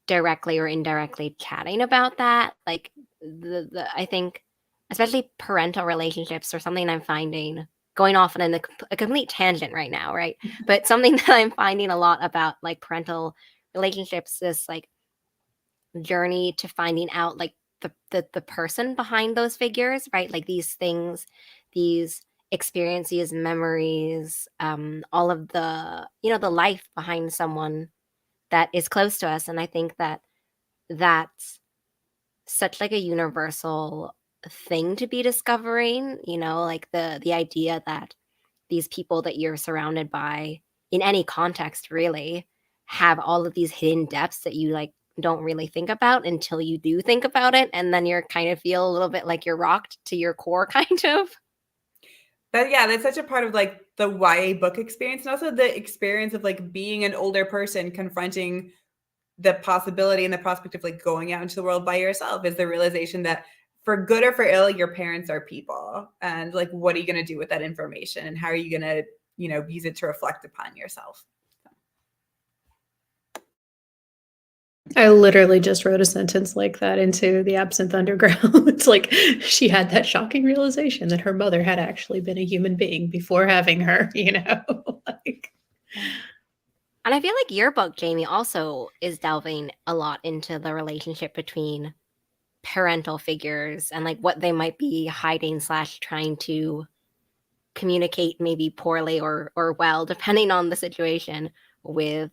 directly or indirectly chatting about that. Like I think especially parental relationships are something I'm finding, going off on a complete tangent right now, right? But something that I'm finding a lot about like parental relationships, this like journey to finding out like the person behind those figures, right? Like these things, these experiences, memories, all of the the life behind someone that is close to us. And I think that that's such like a universal thing to be discovering, like the idea that these people that you're surrounded by in any context really have all of these hidden depths that you like don't really think about until you do think about it, and then you're kind of feel a little bit like you're rocked to your core kind of. That's such a part of like the YA book experience, and also the experience of like being an older person confronting the possibility and the prospect of like going out into the world by yourself, is the realization that for good or for ill, your parents are people. And like, what are you going to do with that information? And how are you going to, use it to reflect upon yourself? I literally just wrote a sentence like that into The Absinthe Underground. It's like she had that shocking realization that her mother had actually been a human being before having her, like. And I feel like your book, Jamie, also is delving a lot into the relationship between parental figures and like what they might be hiding / trying to communicate, maybe poorly or well, depending on the situation, with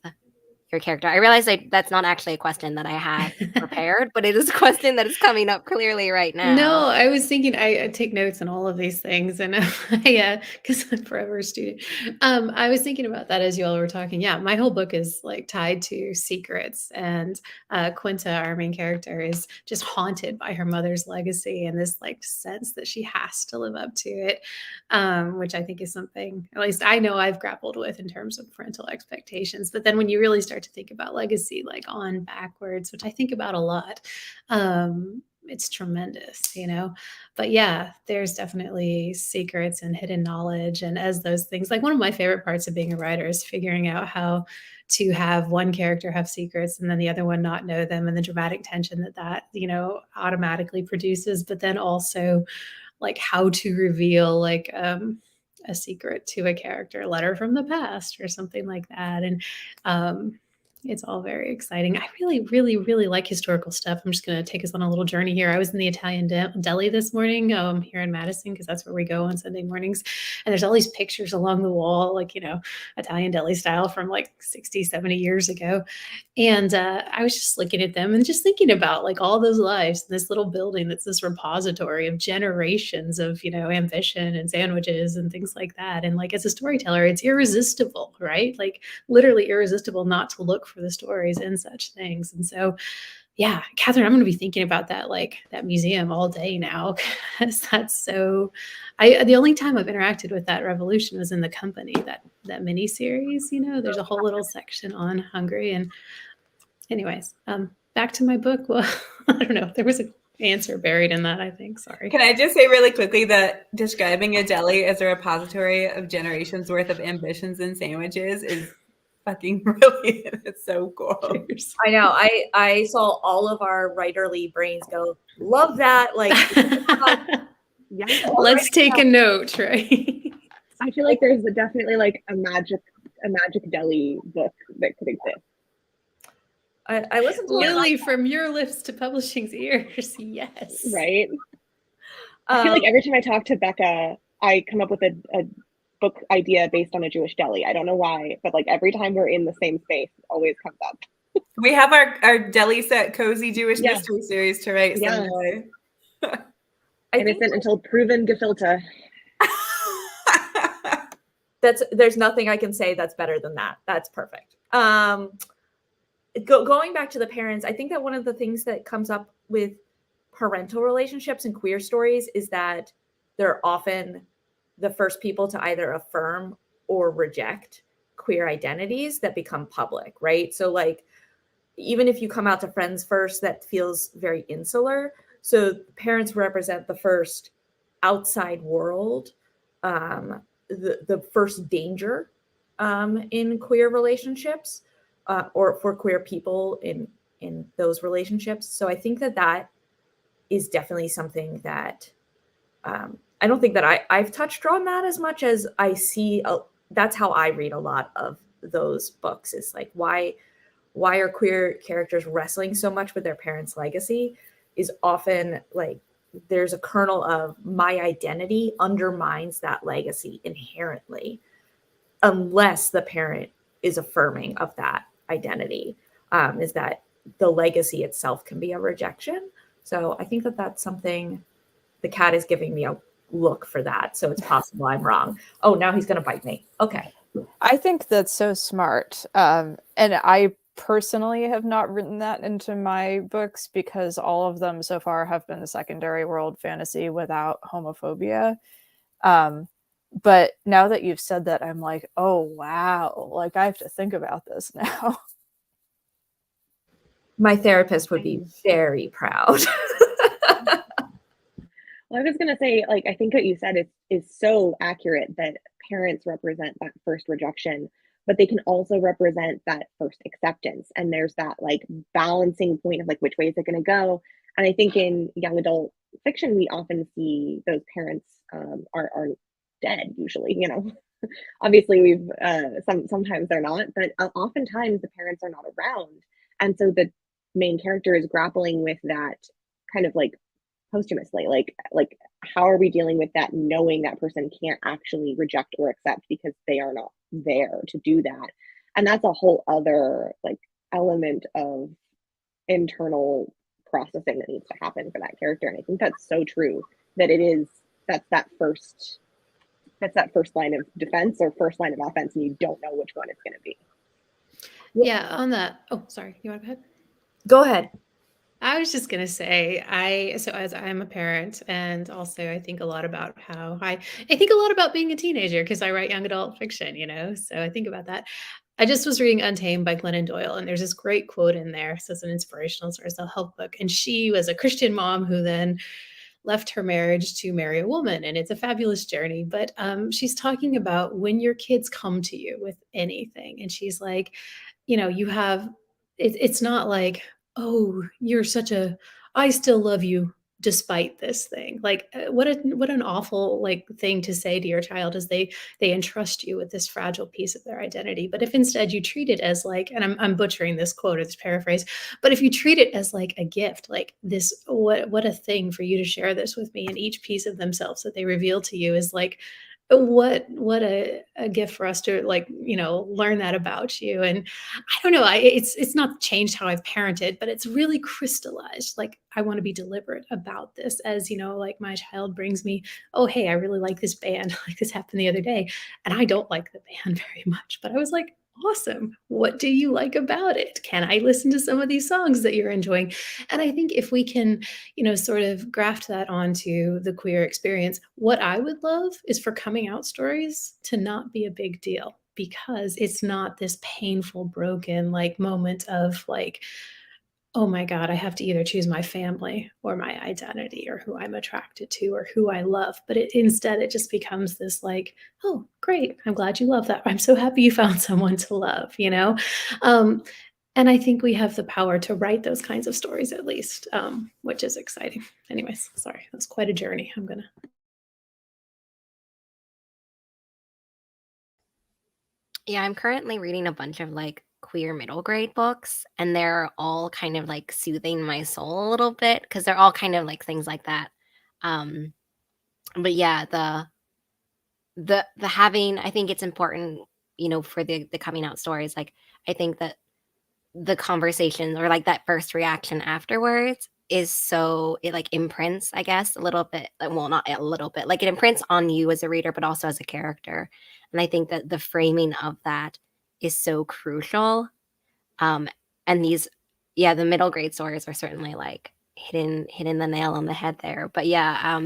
your character. I realize that's not actually a question that I had prepared, but it is a question that is coming up clearly right now. No, I was thinking I take notes on all of these things, and because I'm forever a student. I was thinking about that as you all were talking. Yeah, my whole book is like tied to secrets, and Quinta, our main character, is just haunted by her mother's legacy and this like sense that she has to live up to it, which I think is something, at least I know I've grappled with in terms of parental expectations. But then when you really start to think about legacy, like on backwards, which I think about a lot, it's tremendous, but yeah, there's definitely secrets and hidden knowledge. And as those things, like one of my favorite parts of being a writer is figuring out how to have one character have secrets and then the other one not know them, and the dramatic tension that automatically produces, but then also like how to reveal like a secret to a character, a letter from the past or something like that. And It's all very exciting. I really, really, really like historical stuff. I'm just going to take us on a little journey here. I was in the Italian deli this morning here in Madison, because that's where we go on Sunday mornings. And there's all these pictures along the wall, like, Italian deli style from like 60, 70 years ago. And I was just looking at them and just thinking about like all those lives in this little building that's this repository of generations of, ambition and sandwiches and things like that. And like as a storyteller, it's irresistible, right? Like literally irresistible not to look for the stories in such things. And so, yeah, Catherine, I'm going to be thinking about that, like that museum all day now, because that's so. The only time I've interacted with that revolution was in The Company, that mini series. There's a whole little section on Hungary, and anyways, back to my book. Well, I don't know. There was an answer buried in that, I think. Sorry. Can I just say really quickly that describing a deli as a repository of generations worth of ambitions and sandwiches is fucking brilliant. It's so cool. Cheers. I know. I saw all of our writerly brains go, love that. Like, Yeah. Let's take a note, right? I feel like there's definitely like a magic deli book that could exist. I listened to Lily, from your lips to publishing's ears. Yes. Right. I feel like every time I talk to Becca, I come up with a book idea based on a Jewish deli. I don't know why, but like every time we're in the same space, it always comes up. We have our deli set cozy Jewish mystery series to write someday. Innocent until proven gefilte. There's nothing I can say that's better than that. That's perfect. Going back to the parents, I think that one of the things that comes up with parental relationships and queer stories is that they're often the first people to either affirm or reject queer identities that become public, right? So like, even if you come out to friends first, that feels very insular. So parents represent the first outside world, the first danger in queer relationships, or for queer people in those relationships. So I think that is definitely something that I don't think that I've touched on that as much as I see. That's how I read a lot of those books, is like, why are queer characters wrestling so much with their parents' legacy is often like there's a kernel of my identity undermines that legacy inherently unless the parent is affirming of that identity, is that the legacy itself can be a rejection. So I think that that's something. The cat is giving me a look for that. So it's possible I'm wrong. Oh, now he's going to bite me. Okay. I think that's so smart. And I personally have not written that into my books because all of them so far have been secondary world fantasy without homophobia. But now that you've said that, I'm like, oh, wow. Like, I have to think about this now. My therapist would be very proud. Well, I was going to say, like, I think what you said is so accurate that parents represent that first rejection, but they can also represent that first acceptance. And there's that like balancing point of like, which way is it going to go? And I think in young adult fiction, we often see those parents are dead usually, obviously we've sometimes they're not, but oftentimes the parents are not around. And so the main character is grappling with that kind of like posthumously, like how are we dealing with that, knowing that person can't actually reject or accept because they are not there to do that. And that's a whole other like element of internal processing that needs to happen for that character. And I think that's so true that that's that first line of defense or first line of offense, and you don't know which one it's going to be. Yeah, on that. Oh, sorry. You want to go ahead? Go ahead. I was just gonna say, as I'm a parent, and also I think a lot about how I think a lot about being a teenager because I write young adult fiction, so I think about that. I just was reading Untamed by Glennon Doyle, and there's this great quote in there. So it's an inspirational sort of self-help book, and she was a Christian mom who then left her marriage to marry a woman, and it's a fabulous journey. But she's talking about when your kids come to you with anything, and she's like, you have it's not like, oh, you're such a, I still love you despite this thing. Like what an awful like thing to say to your child is they entrust you with this fragile piece of their identity. But if instead you treat it as like, and I'm butchering this quote or this paraphrase, but if you treat it as like a gift, like this, what a thing for you to share this with me, and each piece of themselves that they reveal to you is like, what a gift for us to like, learn that about you. And I don't know, it's not changed how I've parented, but it's really crystallized. Like I want to be deliberate about this, as like my child brings me, oh hey, I really like this band. Like this happened the other day, and I don't like the band very much, but I was like, awesome. What do you like about it? Can I listen to some of these songs that you're enjoying? And I think if we can, sort of graft that onto the queer experience, what I would love is for coming out stories to not be a big deal, because it's not this painful, broken like moment of like, oh my God, I have to either choose my family or my identity or who I'm attracted to or who I love. But instead, it just becomes this like, oh, great. I'm glad you love that. I'm so happy you found someone to love. Um, and I think we have the power to write those kinds of stories at least, which is exciting. Anyways, sorry, that's quite a journey. Yeah, I'm currently reading a bunch of like queer middle grade books, and they're all kind of like soothing my soul a little bit because they're all kind of like things like that. Um, but yeah, the having, I think it's important, for the coming out stories. Like I think that the conversation or like that first reaction afterwards is so, it like imprints, I guess, a little bit, well, not a little bit, like it imprints on you as a reader, but also as a character. And I think that the framing of that is so crucial. Um, and these, yeah, the middle grade stories are certainly like hitting the nail on the head there. But yeah,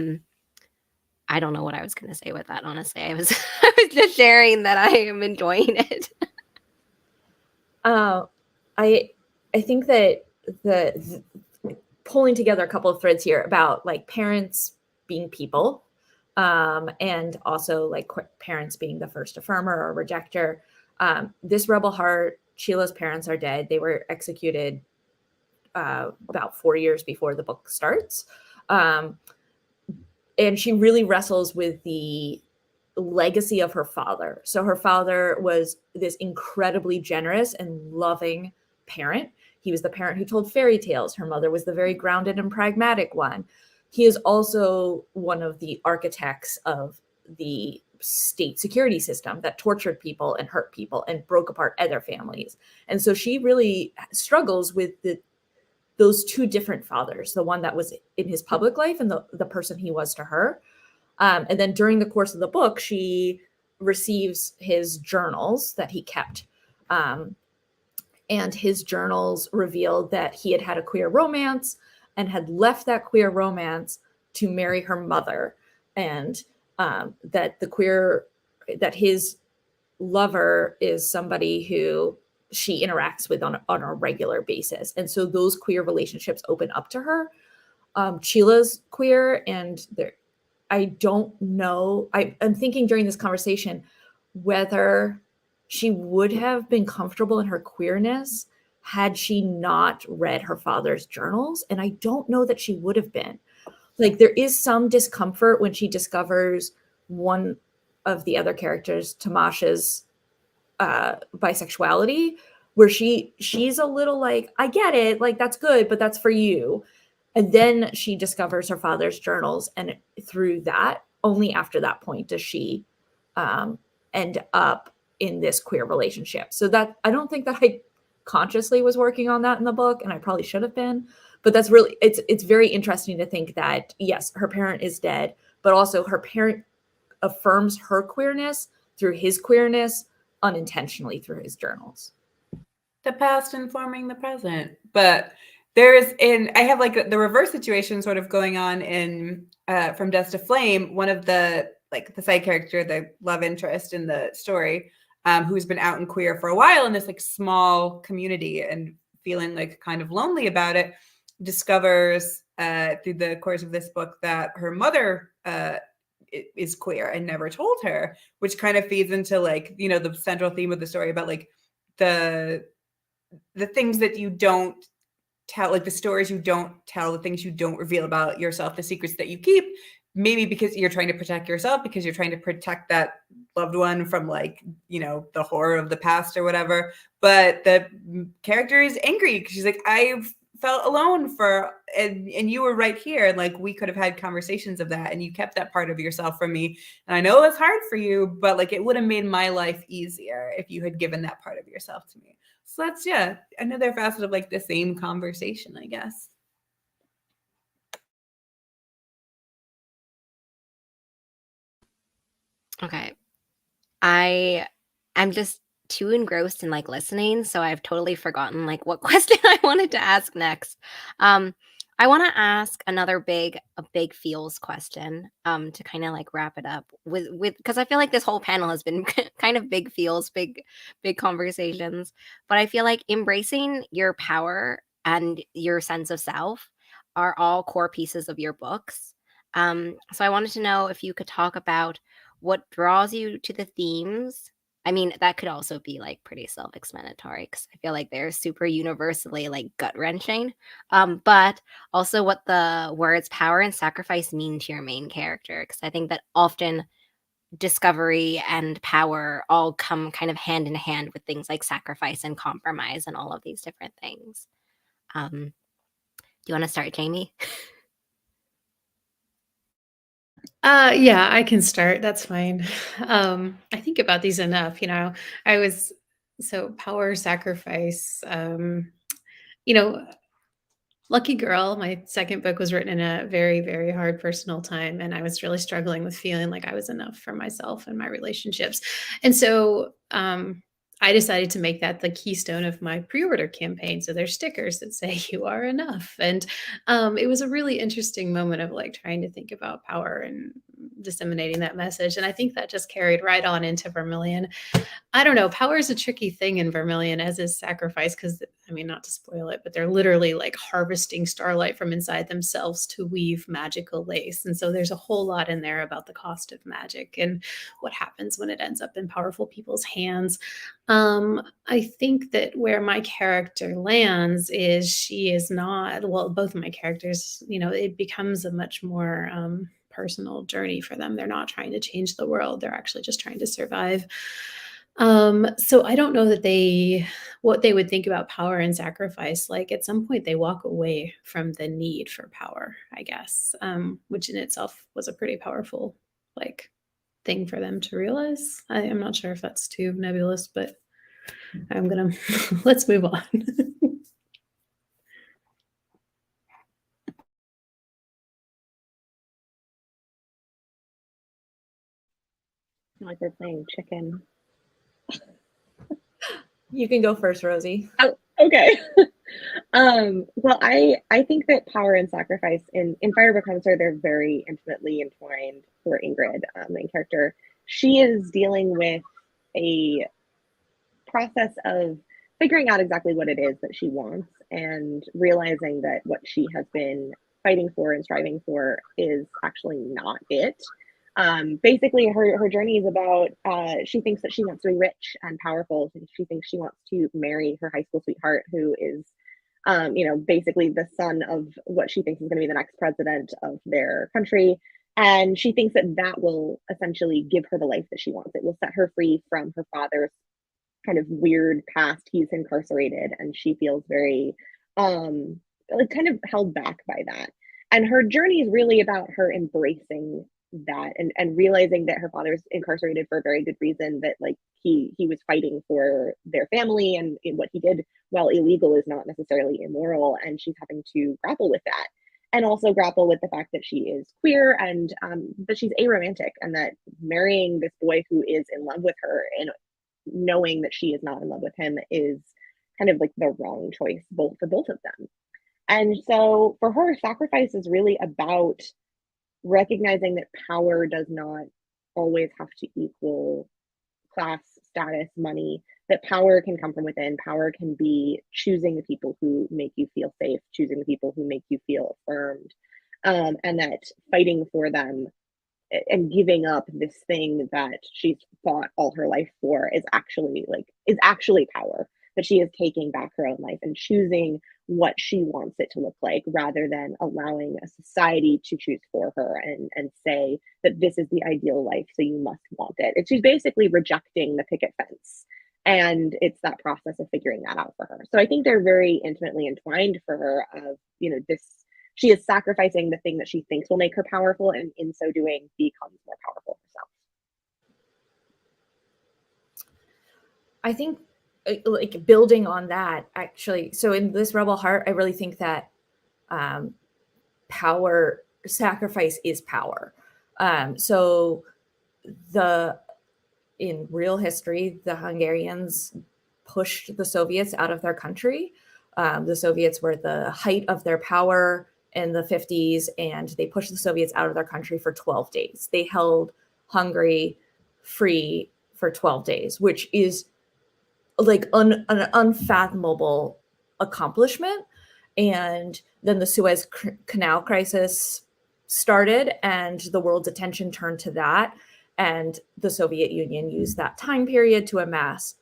I don't know what I was going to say with that. Honestly, I was I was just sharing that I am enjoying it. I think that the pulling together a couple of threads here about like parents being people, and also like parents being the first affirmer or rejector. This Rebel Heart, Sheila's parents are dead. They were executed about 4 years before the book starts. And she really wrestles with the legacy of her father. So her father was this incredibly generous and loving parent. He was the parent who told fairy tales. Her mother was the very grounded and pragmatic one. He is also one of the architects of the state security system that tortured people and hurt people and broke apart other families. And so she really struggles with those two different fathers, the one that was in his public life and the person he was to her. And then during the course of the book, she receives his journals that he kept. And his journals revealed that he had had a queer romance and had left that queer romance to marry her mother. And that his lover is somebody who she interacts with on a regular basis. And so those queer relationships open up to her. Chila's queer, and I don't know. I'm thinking during this conversation whether she would have been comfortable in her queerness had she not read her father's journals. And I don't know that she would have been. Like there is some discomfort when she discovers one of the other characters, Tamasha's bisexuality, where she's a little like, I get it, like that's good, but that's for you. And then she discovers her father's journals, and through that, only after that point does she end up in this queer relationship. So that I don't think that I consciously was working on that in the book, and I probably should have been. But that's really it's very interesting to think that yes, her parent is dead, but also her parent affirms her queerness through his queerness unintentionally through his journals. The past informing the present. But I have like the reverse situation sort of going on in From Dust to Flame. One of the side character, the love interest in the story, who's been out and queer for a while in this like small community and feeling like kind of lonely about it, discovers through the course of this book that her mother is queer and never told her, which kind of feeds into like, the central theme of the story about like the things that you don't tell, like the stories you don't tell, the things you don't reveal about yourself, the secrets that you keep, maybe because you're trying to protect yourself, because you're trying to protect that loved one from, like, you know, the horror of the past or whatever. But the character is angry because she's like, I've felt alone and you were right here, and like we could have had conversations of that, and you kept that part of yourself from me, and I know it's hard for you, but like it would have made my life easier if you had given that part of yourself to me. So that's, yeah, another facet of like the same conversation, I guess. Okay. I'm just too engrossed in like listening, so I've totally forgotten like what question I wanted to ask next. Um, I want to ask a big feels question to kind of like wrap it up with because I feel like this whole panel has been kind of big feels, big conversations, but I feel like embracing your power and your sense of self are all core pieces of your books. So I wanted to know if you could talk about what draws you to the themes. I mean, that could also be like pretty self-explanatory because I feel like they're super universally like gut-wrenching. But also what the words power and sacrifice mean to your main character. Because I think that often discovery and power all come kind of hand in hand with things like sacrifice and compromise and all of these different things. Do you want to start, Jamie? Yeah, I can start. That's fine. I think about these enough, you know. I was so power sacrifice. You know, Lucky Girl, my second book was written in a very, very hard personal time, and I was really struggling with feeling like I was enough for myself and my relationships. And so I decided to make that the keystone of my pre-order campaign. So there's stickers that say "You are enough," and it was a really interesting moment of like trying to think about power and disseminating that message. And I think that just carried right on into Vermilion. I don't know. Power is a tricky thing in Vermilion, as is sacrifice, because I mean, not to spoil it, but they're literally like harvesting starlight from inside themselves to weave magical lace. And so there's a whole lot in there about the cost of magic and what happens when it ends up in powerful people's hands. I think that where my character lands is she is not, well, both of my characters, you know, it becomes a much more personal journey for them. They're not trying to change the world, they're actually just trying to survive. So I don't know that what they would think about power and sacrifice. Like at some point they walk away from the need for power, I guess, which in itself was a pretty powerful like thing for them to realize. I'm not sure if that's too nebulous, but I'm gonna let's move on. Like they're playing chicken. You can go first, Rosie. Oh, okay. Well, I think that power and sacrifice in Fire Becomes Her, they're very intimately entwined for Ingrid, main character. She is dealing with a process of figuring out exactly what it is that she wants and realizing that what she has been fighting for and striving for is actually not it. Basically, her journey is about she thinks that she wants to be rich and powerful. She thinks she wants to marry her high school sweetheart, who is, you know, basically the son of what she thinks is going to be the next president of their country. And she thinks that that will essentially give her the life that she wants. It will set her free from her father's kind of weird past. He's incarcerated, and she feels very like kind of held back by that. And her journey is really about her embracing that and realizing that her father's incarcerated for a very good reason, that like he was fighting for their family, and what he did, while illegal, is not necessarily immoral, and she's having to grapple with that, and also grapple with the fact that she is queer, and that she's aromantic, and that marrying this boy who is in love with her and knowing that she is not in love with him is kind of like the wrong choice both for both of them. And so for her, sacrifice is really about recognizing that power does not always have to equal class, status, money, that power can come from within. Power can be choosing the people who make you feel safe, choosing the people who make you feel affirmed, and that fighting for them and giving up this thing that she's fought all her life for is actually power, that she is taking back her own life and choosing what she wants it to look like, rather than allowing a society to choose for her and say that this is the ideal life, so you must want it. She's basically rejecting the picket fence. And it's that process of figuring that out for her. So I think they're very intimately entwined for her of, this, she is sacrificing the thing that she thinks will make her powerful, and in so doing becomes more powerful herself. I think like building on that, actually, so in this Rebel Heart, I really think that power sacrifice is power. So in real history, the Hungarians pushed the Soviets out of their country. The Soviets were the height of their power in the 50s, and they pushed the Soviets out of their country for 12 days. They held Hungary free for 12 days, which is like an unfathomable accomplishment. And then the Suez Canal crisis started, and the world's attention turned to that. And the Soviet Union used that time period to amass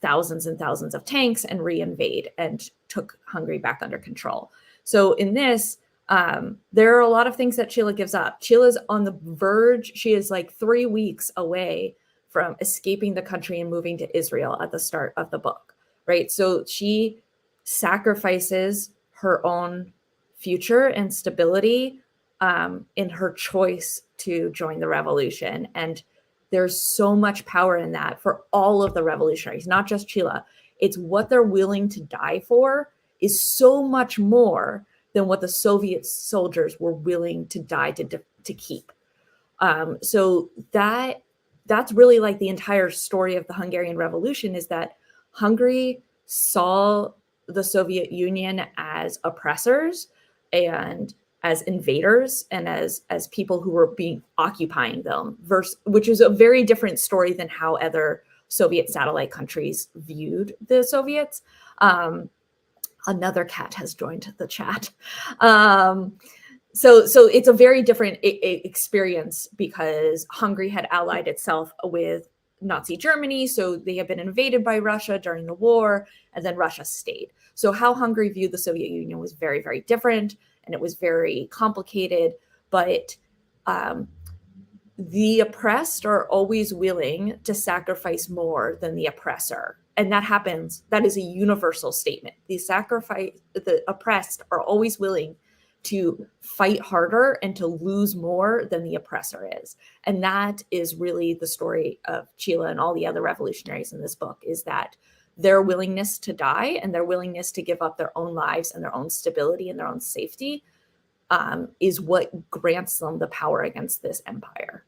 thousands and thousands of tanks and reinvade and took Hungary back under control. So in this, there are a lot of things that Sheila gives up. Sheila's on the verge. She is like 3 weeks away from escaping the country and moving to Israel at the start of the book, right? So she sacrifices her own future and stability in her choice to join the revolution. And there's so much power in that for all of the revolutionaries, not just Sheila. It's what they're willing to die for is so much more than what the Soviet soldiers were willing to die to keep. So that's really like the entire story of the Hungarian Revolution, is that Hungary saw the Soviet Union as oppressors and as invaders and as people who were occupying them, which is a very different story than how other Soviet satellite countries viewed the Soviets. Another cat has joined the chat. So it's a very different experience, because Hungary had allied itself with Nazi Germany. So they had been invaded by Russia during the war, and then Russia stayed. So how Hungary viewed the Soviet Union was very, very different, and it was very complicated. But the oppressed are always willing to sacrifice more than the oppressor. And that happens. That is a universal statement. The oppressed are always willing to fight harder and to lose more than the oppressor is. And that is really the story of Sheila and all the other revolutionaries in this book, is that their willingness to die and their willingness to give up their own lives and their own stability and their own safety is what grants them the power against this empire.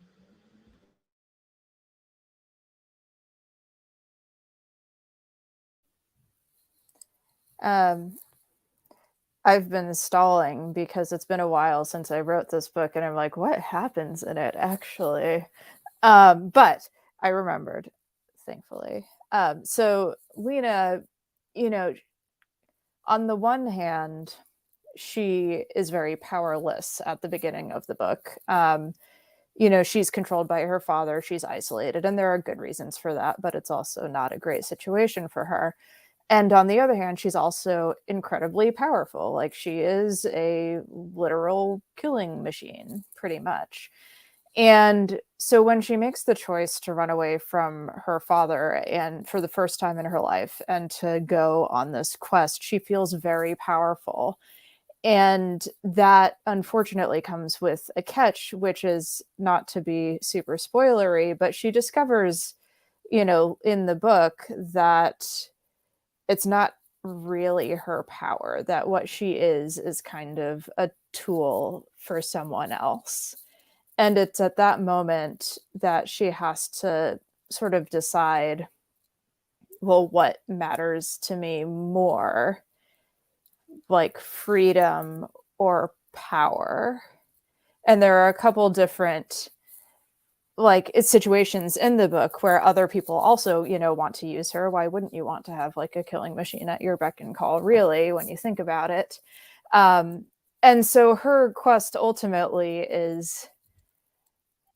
I've been stalling because it's been a while since I wrote this book, and I'm like, what happens in it actually? But I remembered, thankfully. So Lena, on the one hand, she is very powerless at the beginning of the book. She's controlled by her father. She's isolated, and there are good reasons for that, but it's also not a great situation for her. And on the other hand, she's also incredibly powerful. Like, she is a literal killing machine, pretty much. And so when she makes the choice to run away from her father, and for the first time in her life, and to go on this quest, she feels very powerful. And that unfortunately comes with a catch, which is, not to be super spoilery, but she discovers, in the book, that it's not really her power, that what she is kind of a tool for someone else. And it's at that moment that she has to sort of decide, well, what matters to me more, like freedom or power? And there are a couple different situations in the book where other people also, want to use her. Why wouldn't you want to have like a killing machine at your beck and call, really, when you think about it? And so her quest ultimately is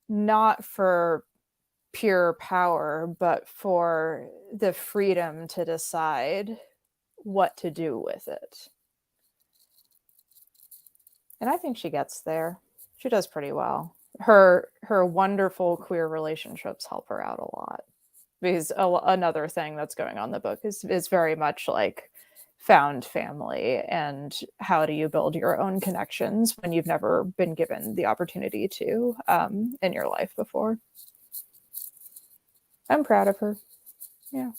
not for pure power, but for the freedom to decide what to do with it. And I think she gets there. She does pretty well. Her wonderful queer relationships help her out a lot, because another thing that's going on in the book is very much like found family and how do you build your own connections when you've never been given the opportunity to in your life before. I'm proud of her. Yeah.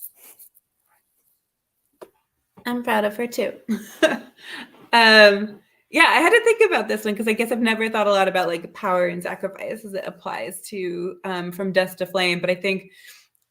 I'm proud of her too. Yeah, I had to think about this one because I guess I've never thought a lot about like power and sacrifice as it applies to From Dust to Flame. But I think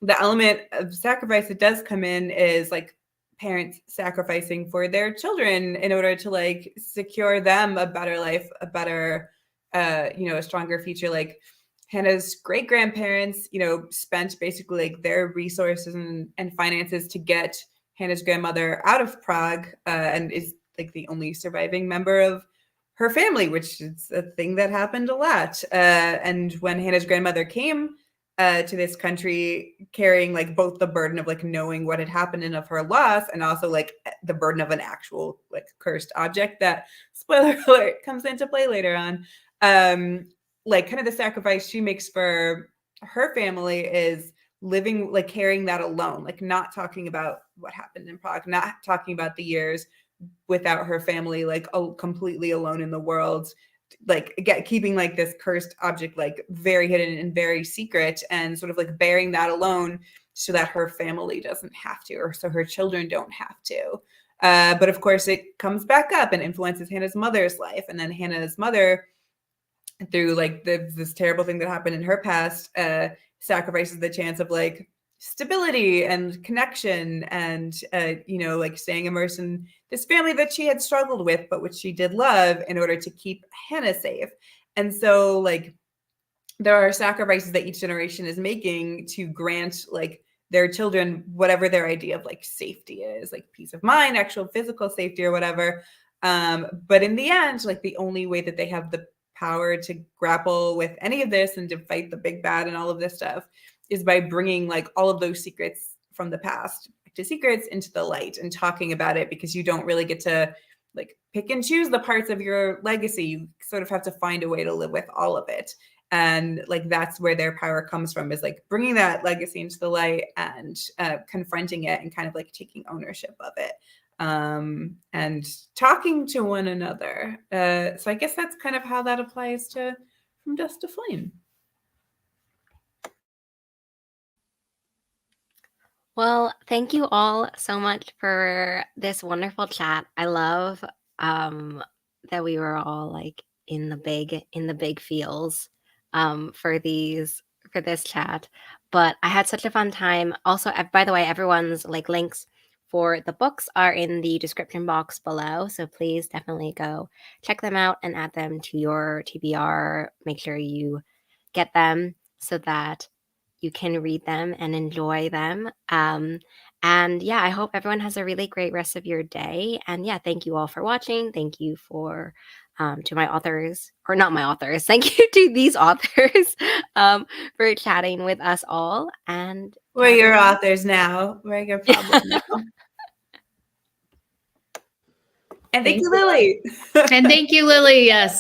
the element of sacrifice that does come in is like parents sacrificing for their children in order to like secure them a better life, a better, a stronger future. Like Hannah's great grandparents, spent basically like their resources and finances to get Hannah's grandmother out of Prague, and is like the only surviving member of her family, which is a thing that happened a lot. And when Hannah's grandmother came to this country carrying like both the burden of like knowing what had happened and of her loss, and also like the burden of an actual like cursed object that, spoiler alert, comes into play later on. Like kind of the sacrifice she makes for her family is living, like carrying that alone, like not talking about what happened in Prague, not talking about the years without her family, like completely alone in the world, like keeping like this cursed object like very hidden and very secret, and sort of like bearing that alone so that her family doesn't have to, or so her children don't have to. But of course it comes back up and influences Hannah's mother's life, and then Hannah's mother, through like this terrible thing that happened in her past, sacrifices the chance of like stability and connection and like staying immersed in this family that she had struggled with but which she did love, in order to keep Hannah safe. And so like there are sacrifices that each generation is making to grant like their children whatever their idea of like safety is, like peace of mind, actual physical safety or whatever. But in the end, like the only way that they have the power to grapple with any of this and to fight the big bad and all of this stuff is by bringing like all of those secrets from the past to secrets into the light and talking about it, because you don't really get to like pick and choose the parts of your legacy. You sort of have to find a way to live with all of it. And like that's where their power comes from, is like bringing that legacy into the light and confronting it and kind of like taking ownership of it, and talking to one another. So I guess that's kind of how that applies to From Dust to Flame. Well, thank you all so much for this wonderful chat. I love that we were all like in the big feels for this chat. But I had such a fun time. Also, by the way, everyone's like links for the books are in the description box below. So please definitely go check them out and add them to your TBR. Make sure you get them so that you can read them and enjoy them. And yeah, I hope everyone has a really great rest of your day. And yeah, thank you all for watching. Thank you for to my authors, or not my authors. Thank you to these authors for chatting with us all. And we're your authors now. We're your problem now. And thank you, Lily. And thank you, Lily. Yes.